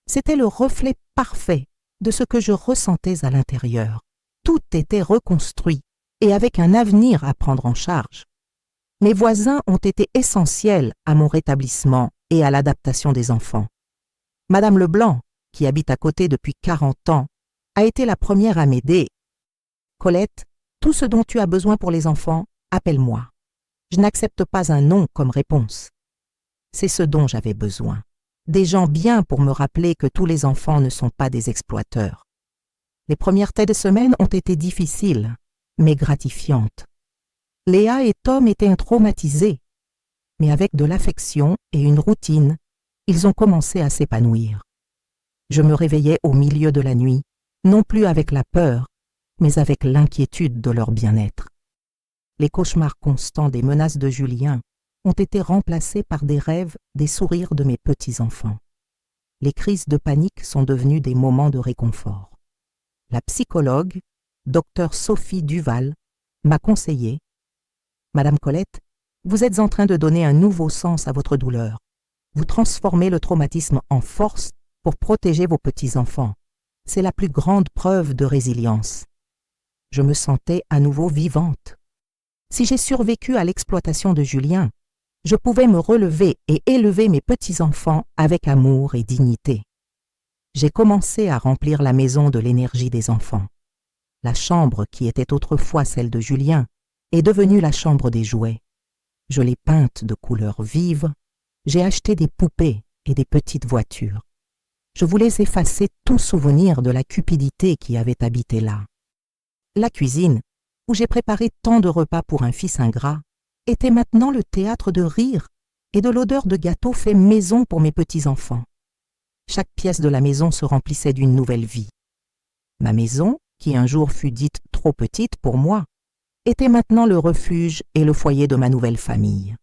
C'était le reflet parfait de ce que je ressentais à l'intérieur. Tout était reconstruit et avec un avenir à prendre en charge. Mes voisins ont été essentiels à mon rétablissement et à l'adaptation des enfants. Madame Leblanc, qui habite à côté depuis 40 ans, a été la première à m'aider. Colette, tout ce dont tu as besoin pour les enfants, appelle-moi. Je n'accepte pas un non comme réponse. C'est ce dont j'avais besoin. Des gens bien pour me rappeler que tous les enfants ne sont pas des exploiteurs. Les premières têtes de semaine ont été difficiles, mais gratifiantes. Léa et Tom étaient traumatisés, mais avec de l'affection et une routine, ils ont commencé à s'épanouir. Je me réveillais au milieu de la nuit, non plus avec la peur, mais avec l'inquiétude de leur bien-être. Les cauchemars constants des menaces de Julien ont été remplacés par des rêves, des sourires de mes petits-enfants. Les crises de panique sont devenues des moments de réconfort. La psychologue, Dr Sophie Duval, m'a conseillé « Madame Colette, vous êtes en train de donner un nouveau sens à votre douleur. Vous transformez le traumatisme en force pour protéger vos petits-enfants. C'est la plus grande preuve de résilience. » Je me sentais à nouveau vivante. Si j'ai survécu à l'exploitation de Julien, je pouvais me relever et élever mes petits-enfants avec amour et dignité. J'ai commencé à remplir la maison de l'énergie des enfants. La chambre qui était autrefois celle de Julien est devenue la chambre des jouets. Je l'ai peinte de couleurs vives, j'ai acheté des poupées et des petites voitures. Je voulais effacer tout souvenir de la cupidité qui avait habité là. La cuisine, où j'ai préparé tant de repas pour un fils ingrat, était maintenant le théâtre de rire et de l'odeur de gâteau fait maison pour mes petits-enfants. Chaque pièce de la maison se remplissait d'une nouvelle vie. Ma maison, qui un jour fut dite trop petite pour moi, était maintenant le refuge et le foyer de ma nouvelle famille.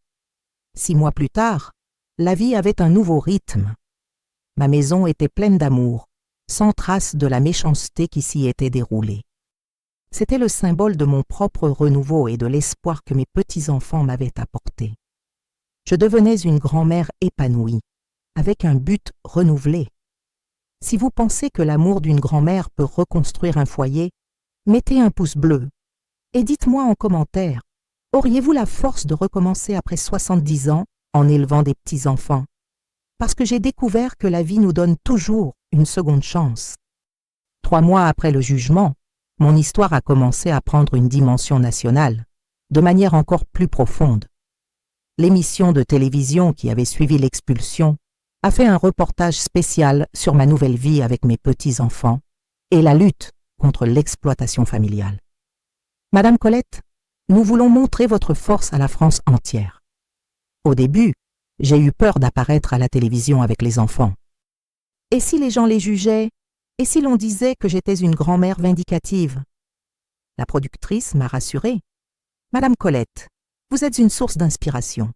6 mois plus tard, la vie avait un nouveau rythme. Ma maison était pleine d'amour, sans trace de la méchanceté qui s'y était déroulée. C'était le symbole de mon propre renouveau et de l'espoir que mes petits-enfants m'avaient apporté. Je devenais une grand-mère épanouie, avec un but renouvelé. Si vous pensez que l'amour d'une grand-mère peut reconstruire un foyer, mettez un pouce bleu et dites-moi en commentaire, auriez-vous la force de recommencer après 70 ans en élevant des petits-enfants? Parce que j'ai découvert que la vie nous donne toujours une seconde chance. 3 mois après le jugement, mon histoire a commencé à prendre une dimension nationale, de manière encore plus profonde. L'émission de télévision qui avait suivi l'expulsion a fait un reportage spécial sur ma nouvelle vie avec mes petits-enfants et la lutte contre l'exploitation familiale. Madame Colette, nous voulons montrer votre force à la France entière. Au début, j'ai eu peur d'apparaître à la télévision avec les enfants. Et si les gens les jugeaient? Et si l'on disait que j'étais une grand-mère vindicative? La productrice m'a rassurée. Madame Colette, vous êtes une source d'inspiration.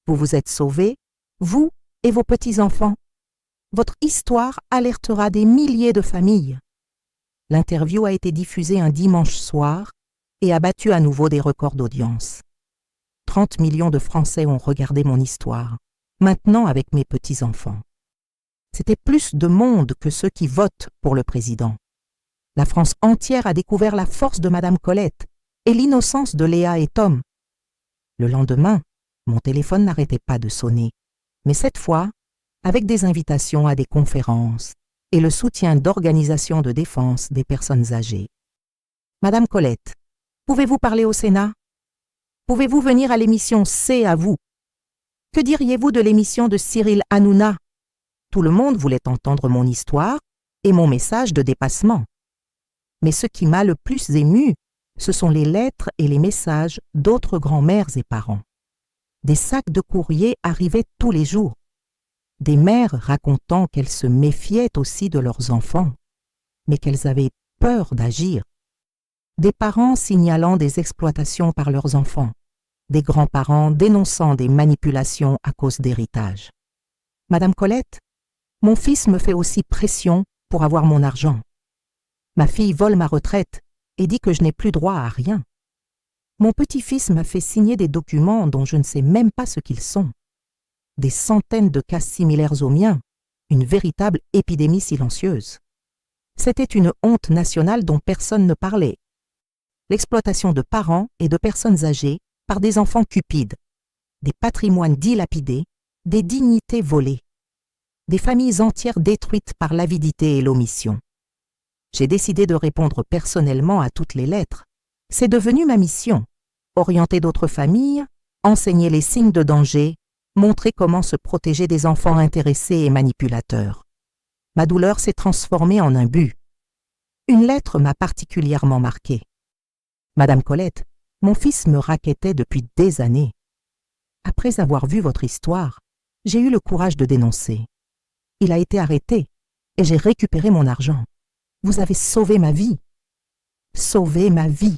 Vous vous êtes sauvée, vous et vos petits-enfants. Votre histoire alertera des milliers de familles. L'interview a été diffusée un dimanche soir et a battu à nouveau des records d'audience. 30 millions de Français ont regardé mon histoire, maintenant avec mes petits-enfants. C'était plus de monde que ceux qui votent pour le président. La France entière a découvert la force de Madame Colette et l'innocence de Léa et Tom. Le lendemain, mon téléphone n'arrêtait pas de sonner, mais cette fois, avec des invitations à des conférences et le soutien d'organisations de défense des personnes âgées. Madame Colette, pouvez-vous parler au Sénat? Pouvez-vous venir à l'émission C'est à vous? Que diriez-vous de l'émission de Cyril Hanouna? Tout le monde voulait entendre mon histoire et mon message de dépassement. Mais ce qui m'a le plus ému, ce sont les lettres et les messages d'autres grands-mères et parents. Des sacs de courrier arrivaient tous les jours. Des mères racontant qu'elles se méfiaient aussi de leurs enfants, mais qu'elles avaient peur d'agir. Des parents signalant des exploitations par leurs enfants. Des grands-parents dénonçant des manipulations à cause d'héritage. Madame Colette, mon fils me fait aussi pression pour avoir mon argent. Ma fille vole ma retraite et dit que je n'ai plus droit à rien. Mon petit-fils m'a fait signer des documents dont je ne sais même pas ce qu'ils sont. Des centaines de cas similaires aux miens, une véritable épidémie silencieuse. C'était une honte nationale dont personne ne parlait. L'exploitation de parents et de personnes âgées par des enfants cupides, des patrimoines dilapidés, des dignités volées, des familles entières détruites par l'avidité et l'omission. J'ai décidé de répondre personnellement à toutes les lettres. C'est devenu ma mission. Orienter d'autres familles, enseigner les signes de danger, montrer comment se protéger des enfants intéressés et manipulateurs. Ma douleur s'est transformée en un but. Une lettre m'a particulièrement marquée. Madame Colette, mon fils me rackettait depuis des années. Après avoir vu votre histoire, j'ai eu le courage de dénoncer. Il a été arrêté et j'ai récupéré mon argent. Vous avez sauvé ma vie. Sauvé ma vie.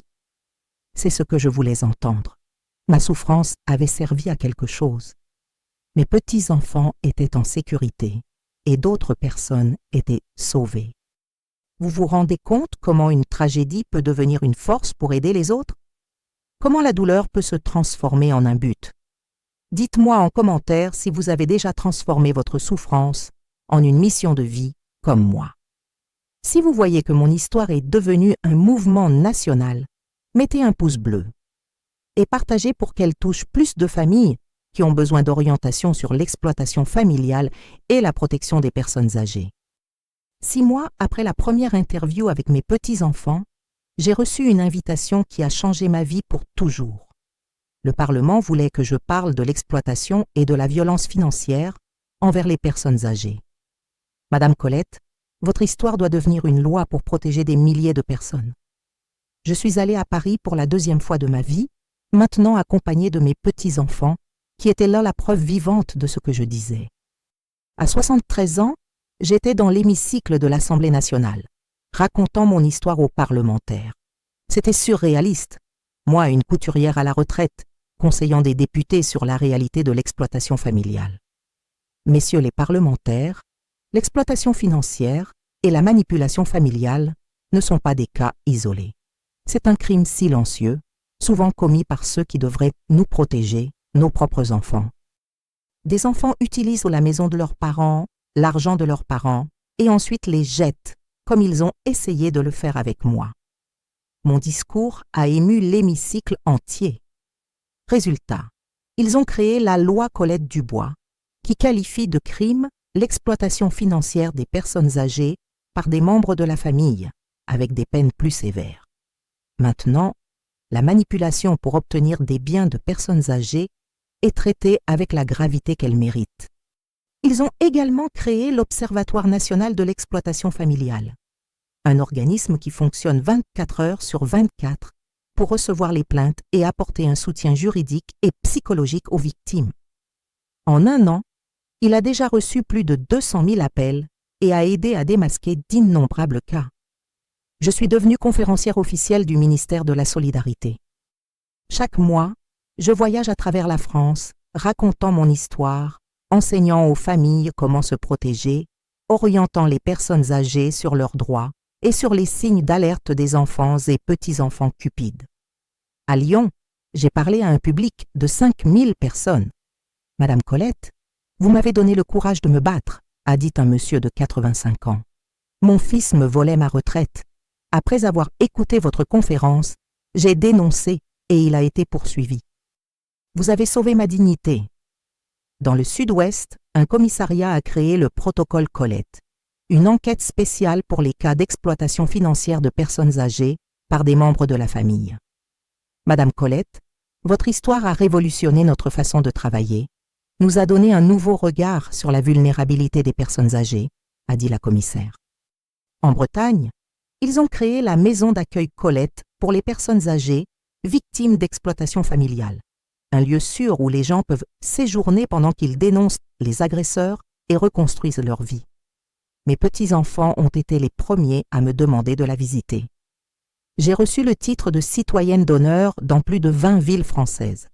C'est ce que je voulais entendre. Ma souffrance avait servi à quelque chose. Mes petits-enfants étaient en sécurité et d'autres personnes étaient sauvées. Vous vous rendez compte comment une tragédie peut devenir une force pour aider les autres? Comment la douleur peut se transformer en un but? Dites-moi en commentaire si vous avez déjà transformé votre souffrance en une mission de vie comme moi. Si vous voyez que mon histoire est devenue un mouvement national, mettez un pouce bleu et partagez pour qu'elle touche plus de familles qui ont besoin d'orientation sur l'exploitation familiale et la protection des personnes âgées. 6 mois après la première interview avec mes petits-enfants, j'ai reçu une invitation qui a changé ma vie pour toujours. Le Parlement voulait que je parle de l'exploitation et de la violence financière envers les personnes âgées. Madame Colette, votre histoire doit devenir une loi pour protéger des milliers de personnes. Je suis allée à Paris pour la 2e fois de ma vie, maintenant accompagnée de mes petits-enfants, qui étaient là la preuve vivante de ce que je disais. À 73 ans, j'étais dans l'hémicycle de l'Assemblée nationale, racontant mon histoire aux parlementaires. C'était surréaliste. Moi, une couturière à la retraite, conseillant des députés sur la réalité de l'exploitation familiale. Messieurs les parlementaires, l'exploitation financière et la manipulation familiale ne sont pas des cas isolés. C'est un crime silencieux, souvent commis par ceux qui devraient nous protéger, nos propres enfants. Des enfants utilisent la maison de leurs parents, l'argent de leurs parents, et ensuite les jettent, comme ils ont essayé de le faire avec moi. Mon discours a ému l'hémicycle entier. Résultat, ils ont créé la loi Colette Dubois, qui qualifie de crime l'exploitation financière des personnes âgées par des membres de la famille, avec des peines plus sévères. Maintenant, la manipulation pour obtenir des biens de personnes âgées est traitée avec la gravité qu'elle mérite. Ils ont également créé l'Observatoire national de l'exploitation familiale, un organisme qui fonctionne 24 heures sur 24 pour recevoir les plaintes et apporter un soutien juridique et psychologique aux victimes. En 1 an, il a déjà reçu plus de 200 000 appels et a aidé à démasquer d'innombrables cas. Je suis devenue conférencière officielle du ministère de la Solidarité. Chaque mois, je voyage à travers la France, racontant mon histoire, enseignant aux familles comment se protéger, orientant les personnes âgées sur leurs droits et sur les signes d'alerte des enfants et petits-enfants cupides. À Lyon, j'ai parlé à un public de 5000 personnes. « Madame Colette, vous m'avez donné le courage de me battre », a dit un monsieur de 85 ans. « Mon fils me volait ma retraite. Après avoir écouté votre conférence, j'ai dénoncé et il a été poursuivi. Vous avez sauvé ma dignité. » Dans le Sud-Ouest, un commissariat a créé le protocole Colette, une enquête spéciale pour les cas d'exploitation financière de personnes âgées par des membres de la famille. Madame Colette, votre histoire a révolutionné notre façon de travailler, nous a donné un nouveau regard sur la vulnérabilité des personnes âgées, a dit la commissaire. En Bretagne, ils ont créé la maison d'accueil Colette pour les personnes âgées victimes d'exploitation familiale, un lieu sûr où les gens peuvent séjourner pendant qu'ils dénoncent les agresseurs et reconstruisent leur vie. Mes petits-enfants ont été les premiers à me demander de la visiter. J'ai reçu le titre de citoyenne d'honneur dans plus de 20 villes françaises.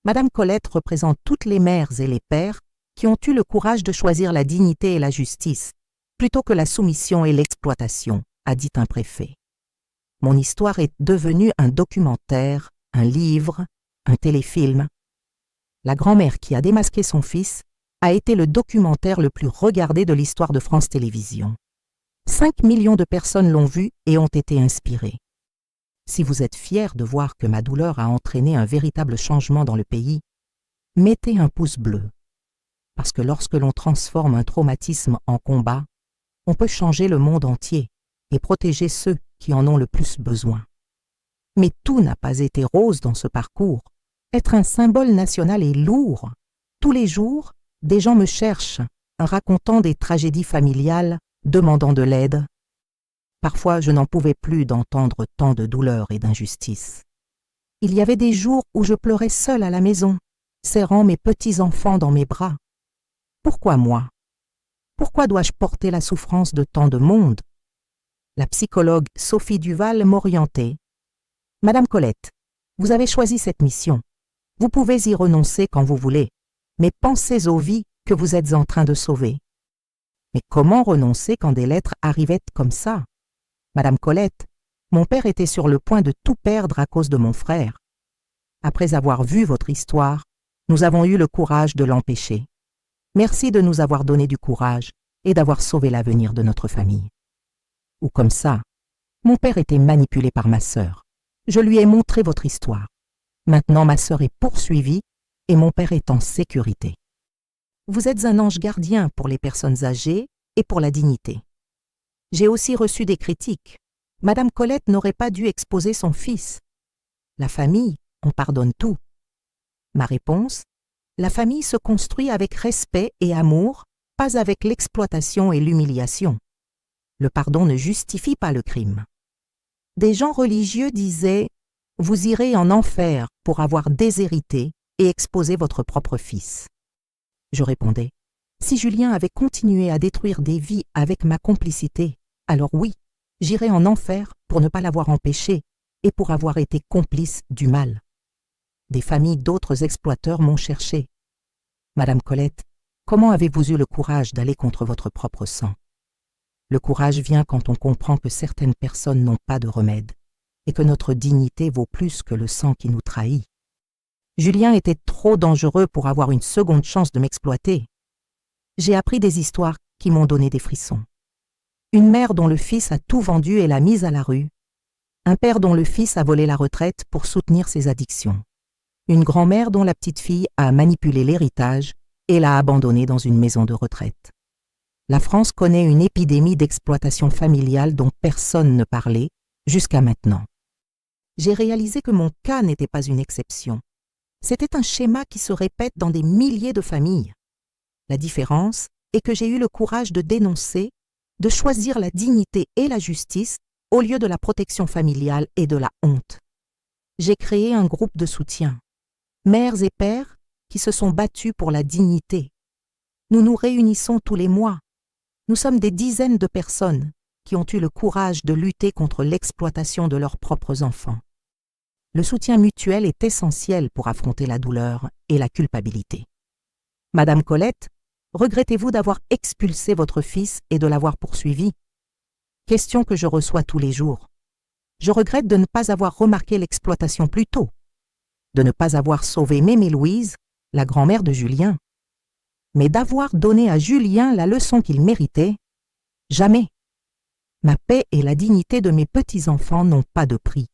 Madame Colette représente toutes les mères et les pères qui ont eu le courage de choisir la dignité et la justice, plutôt que la soumission et l'exploitation, a dit un préfet. Mon histoire est devenue un documentaire, un livre, un téléfilm. La grand-mère qui a démasqué son fils a été le documentaire le plus regardé de l'histoire de France Télévisions. 5 millions de personnes l'ont vu et ont été inspirées. Si vous êtes fiers de voir que ma douleur a entraîné un véritable changement dans le pays, mettez un pouce bleu. Parce que lorsque l'on transforme un traumatisme en combat, on peut changer le monde entier et protéger ceux qui en ont le plus besoin. Mais tout n'a pas été rose dans ce parcours. Être un symbole national est lourd. Tous les jours, des gens me cherchent, racontant des tragédies familiales, demandant de l'aide. Parfois, je n'en pouvais plus d'entendre tant de douleur et d'injustice. Il y avait des jours où je pleurais seule à la maison, serrant mes petits-enfants dans mes bras. Pourquoi moi? Pourquoi dois-je porter la souffrance de tant de monde? La psychologue Sophie Duval m'orientait. Madame Colette, vous avez choisi cette mission. Vous pouvez y renoncer quand vous voulez, mais pensez aux vies que vous êtes en train de sauver. Mais comment renoncer quand des lettres arrivaient comme ça? Madame Colette, mon père était sur le point de tout perdre à cause de mon frère. Après avoir vu votre histoire, nous avons eu le courage de l'empêcher. Merci de nous avoir donné du courage et d'avoir sauvé l'avenir de notre famille. Ou comme ça, mon père était manipulé par ma sœur. Je lui ai montré votre histoire. Maintenant, ma sœur est poursuivie et mon père est en sécurité. Vous êtes un ange gardien pour les personnes âgées et pour la dignité. J'ai aussi reçu des critiques. Madame Colette n'aurait pas dû exposer son fils. La famille, on pardonne tout. Ma réponse, la famille se construit avec respect et amour, pas avec l'exploitation et l'humiliation. Le pardon ne justifie pas le crime. Des gens religieux disaient « Vous irez en enfer pour avoir déshérité et exposé votre propre fils. » Je répondais « Si Julien avait continué à détruire des vies avec ma complicité, alors oui, j'irai en enfer pour ne pas l'avoir empêché et pour avoir été complice du mal. » Des familles d'autres exploiteurs m'ont cherché. « Madame Colette, comment avez-vous eu le courage d'aller contre votre propre sang? » Le courage vient quand on comprend que certaines personnes n'ont pas de remède et que notre dignité vaut plus que le sang qui nous trahit. Julien était trop dangereux pour avoir une seconde chance de m'exploiter. J'ai appris des histoires qui m'ont donné des frissons. Une mère dont le fils a tout vendu et l'a mise à la rue. Un père dont le fils a volé la retraite pour soutenir ses addictions. Une grand-mère dont la petite fille a manipulé l'héritage et l'a abandonnée dans une maison de retraite. La France connaît une épidémie d'exploitation familiale dont personne ne parlait jusqu'à maintenant. J'ai réalisé que mon cas n'était pas une exception. C'était un schéma qui se répète dans des milliers de familles. La différence est que j'ai eu le courage de dénoncer, de choisir la dignité et la justice au lieu de la protection familiale et de la honte. J'ai créé un groupe de soutien, mères et pères qui se sont battus pour la dignité. Nous nous réunissons tous les mois. Nous sommes des dizaines de personnes qui ont eu le courage de lutter contre l'exploitation de leurs propres enfants. Le soutien mutuel est essentiel pour affronter la douleur et la culpabilité. Madame Colette, regrettez-vous d'avoir expulsé votre fils et de l'avoir poursuivi? Question que je reçois tous les jours. Je regrette de ne pas avoir remarqué l'exploitation plus tôt, de ne pas avoir sauvé Mémé Louise, la grand-mère de Julien. Mais d'avoir donné à Julien la leçon qu'il méritait, jamais. Ma paix et la dignité de mes petits-enfants n'ont pas de prix.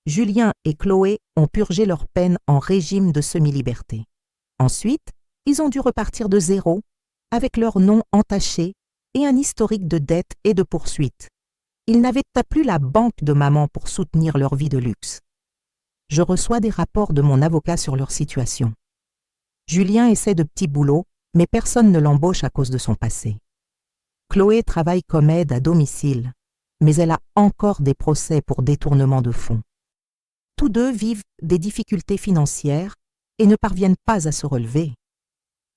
Julien et Chloé ont purgé leur peine en régime de semi-liberté. Ensuite, ils ont dû repartir de zéro, avec leur nom entaché et un historique de dettes et de poursuites. Ils n'avaient pas plus la banque de maman pour soutenir leur vie de luxe. Je reçois des rapports de mon avocat sur leur situation. Julien essaie de petits boulots, mais personne ne l'embauche à cause de son passé. Chloé travaille comme aide à domicile, mais elle a encore des procès pour détournement de fonds. Tous deux vivent des difficultés financières et ne parviennent pas à se relever.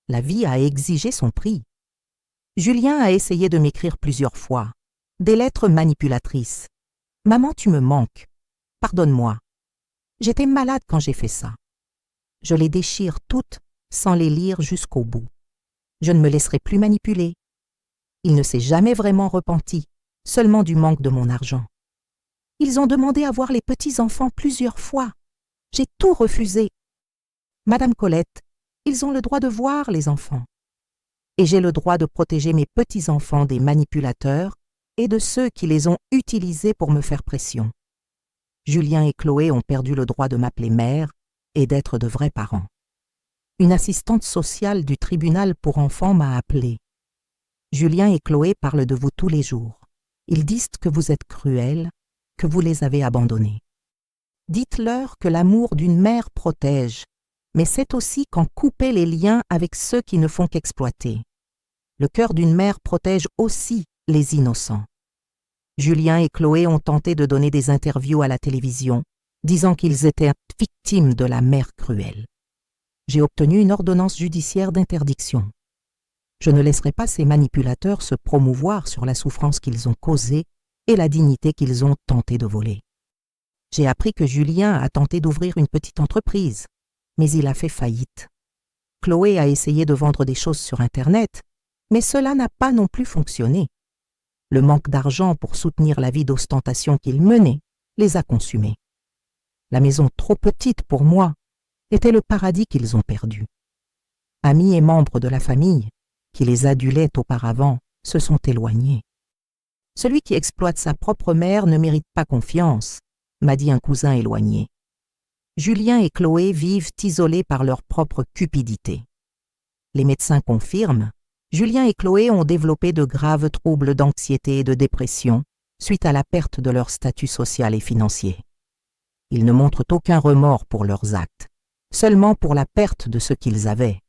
La vie a exigé son prix. Julien a essayé de m'écrire plusieurs fois, des lettres manipulatrices. « Maman, tu me manques. Pardonne-moi. J'étais malade quand j'ai fait ça. » Je les déchire toutes sans les lire jusqu'au bout. Je ne me laisserai plus manipuler. Il ne s'est jamais vraiment repenti, seulement du manque de mon argent. Ils ont demandé à voir les petits-enfants plusieurs fois. J'ai tout refusé. Madame Colette, ils ont le droit de voir les enfants. Et j'ai le droit de protéger mes petits-enfants des manipulateurs et de ceux qui les ont utilisés pour me faire pression. Julien et Chloé ont perdu le droit de m'appeler mère et d'être de vrais parents. Une assistante sociale du tribunal pour enfants m'a appelée. Julien et Chloé parlent de vous tous les jours. Ils disent que vous êtes cruel, que vous les avez abandonnés. Dites-leur que l'amour d'une mère protège, mais c'est aussi qu'en couper les liens avec ceux qui ne font qu'exploiter. Le cœur d'une mère protège aussi les innocents. Julien et Chloé ont tenté de donner des interviews à la télévision, disant qu'ils étaient victimes de la mère cruelle. J'ai obtenu une ordonnance judiciaire d'interdiction. Je ne laisserai pas ces manipulateurs se promouvoir sur la souffrance qu'ils ont causée et la dignité qu'ils ont tenté de voler. J'ai appris que Julien a tenté d'ouvrir une petite entreprise, mais il a fait faillite. Chloé a essayé de vendre des choses sur Internet, mais cela n'a pas non plus fonctionné. Le manque d'argent pour soutenir la vie d'ostentation qu'ils menaient les a consumés. La maison trop petite pour moi était le paradis qu'ils ont perdu. Amis et membres de la famille, qui les adulaient auparavant, se sont éloignés. Celui qui exploite sa propre mère ne mérite pas confiance, m'a dit un cousin éloigné. Julien et Chloé vivent isolés par leur propre cupidité. Les médecins confirment, Julien et Chloé ont développé de graves troubles d'anxiété et de dépression suite à la perte de leur statut social et financier. Ils ne montrent aucun remords pour leurs actes, seulement pour la perte de ce qu'ils avaient.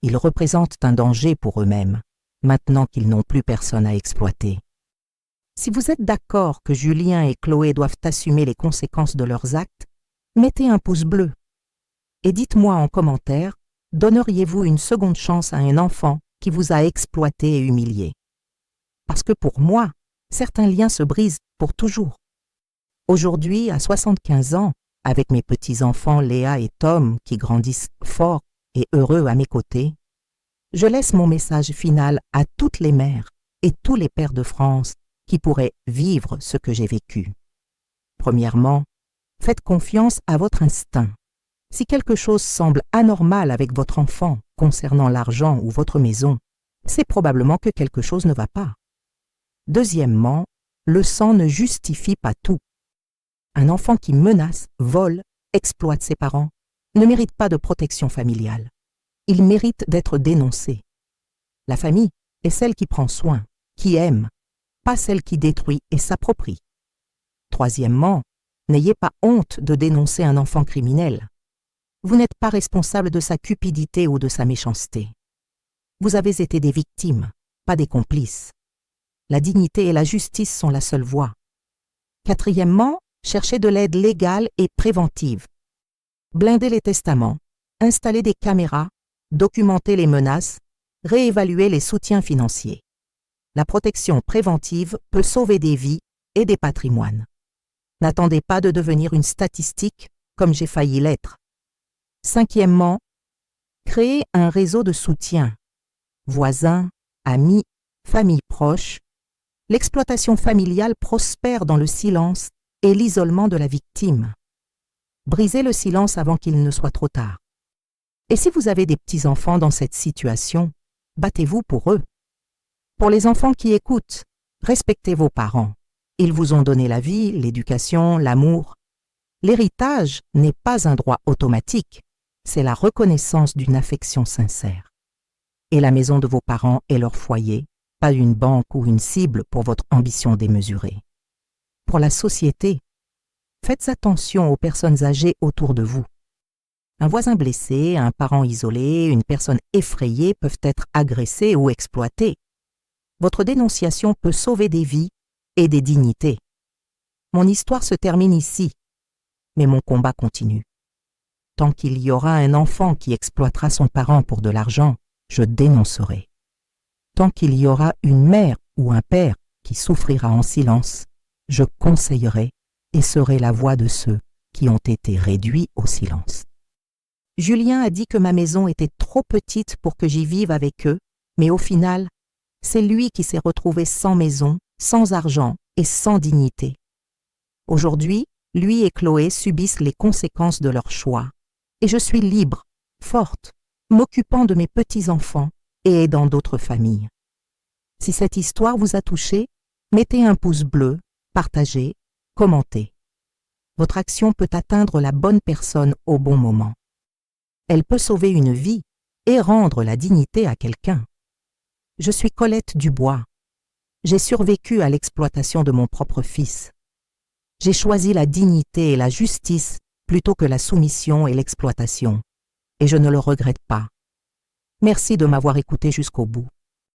Ils représentent un danger pour eux-mêmes, maintenant qu'ils n'ont plus personne à exploiter. Si vous êtes d'accord que Julien et Chloé doivent assumer les conséquences de leurs actes, mettez un pouce bleu. Et dites-moi en commentaire, donneriez-vous une seconde chance à un enfant qui vous a exploité et humilié? Parce que pour moi, certains liens se brisent pour toujours. Aujourd'hui, à 75 ans, avec mes petits-enfants Léa et Tom qui grandissent forts et heureux à mes côtés, je laisse mon message final à toutes les mères et tous les pères de France qui pourraient vivre ce que j'ai vécu. Premièrement, faites confiance à votre instinct. Si quelque chose semble anormal avec votre enfant concernant l'argent ou votre maison, c'est probablement que quelque chose ne va pas. Deuxièmement, le sang ne justifie pas tout. Un enfant qui menace, vole, exploite ses parents ne mérite pas de protection familiale. Il mérite d'être dénoncé. La famille est celle qui prend soin, qui aime, pas celle qui détruit et s'approprie. Troisièmement, n'ayez pas honte de dénoncer un enfant criminel. Vous n'êtes pas responsable de sa cupidité ou de sa méchanceté. Vous avez été des victimes, pas des complices. La dignité et la justice sont la seule voie. Quatrièmement, cherchez de l'aide légale et préventive. Blindez les testaments, installez des caméras, documentez les menaces, réévaluez les soutiens financiers. La protection préventive peut sauver des vies et des patrimoines. N'attendez pas de devenir une statistique comme j'ai failli l'être. Cinquièmement, créez un réseau de soutien. Voisins, amis, famille proche. L'exploitation familiale prospère dans le silence et l'isolement de la victime. Brisez le silence avant qu'il ne soit trop tard. Et si vous avez des petits-enfants dans cette situation, battez-vous pour eux. Pour les enfants qui écoutent, respectez vos parents. Ils vous ont donné la vie, l'éducation, l'amour. L'héritage n'est pas un droit automatique, c'est la reconnaissance d'une affection sincère. Et la maison de vos parents est leur foyer, pas une banque ou une cible pour votre ambition démesurée. Pour la société, faites attention aux personnes âgées autour de vous. Un voisin blessé, un parent isolé, une personne effrayée peuvent être agressés ou exploités. Votre dénonciation peut sauver des vies et des dignités. Mon histoire se termine ici, mais mon combat continue. Tant qu'il y aura un enfant qui exploitera son parent pour de l'argent, je dénoncerai. Tant qu'il y aura une mère ou un père qui souffrira en silence, je conseillerai et serai la voix de ceux qui ont été réduits au silence. Julien a dit que ma maison était trop petite pour que j'y vive avec eux Mais au final, c'est lui qui s'est retrouvé sans maison, sans argent et sans dignité. Aujourd'hui, lui et Chloé subissent les conséquences de leur choix. Et je suis libre, forte, m'occupant de mes petits-enfants et aidant d'autres familles. Si cette histoire vous a touché, mettez un pouce bleu, partagez, commentez. Votre action peut atteindre la bonne personne au bon moment. Elle peut sauver une vie et rendre la dignité à quelqu'un. Je suis Colette Dubois. J'ai survécu à l'exploitation de mon propre fils. J'ai choisi la dignité et la justice plutôt que la soumission et l'exploitation. Et je ne le regrette pas. Merci de m'avoir écouté jusqu'au bout.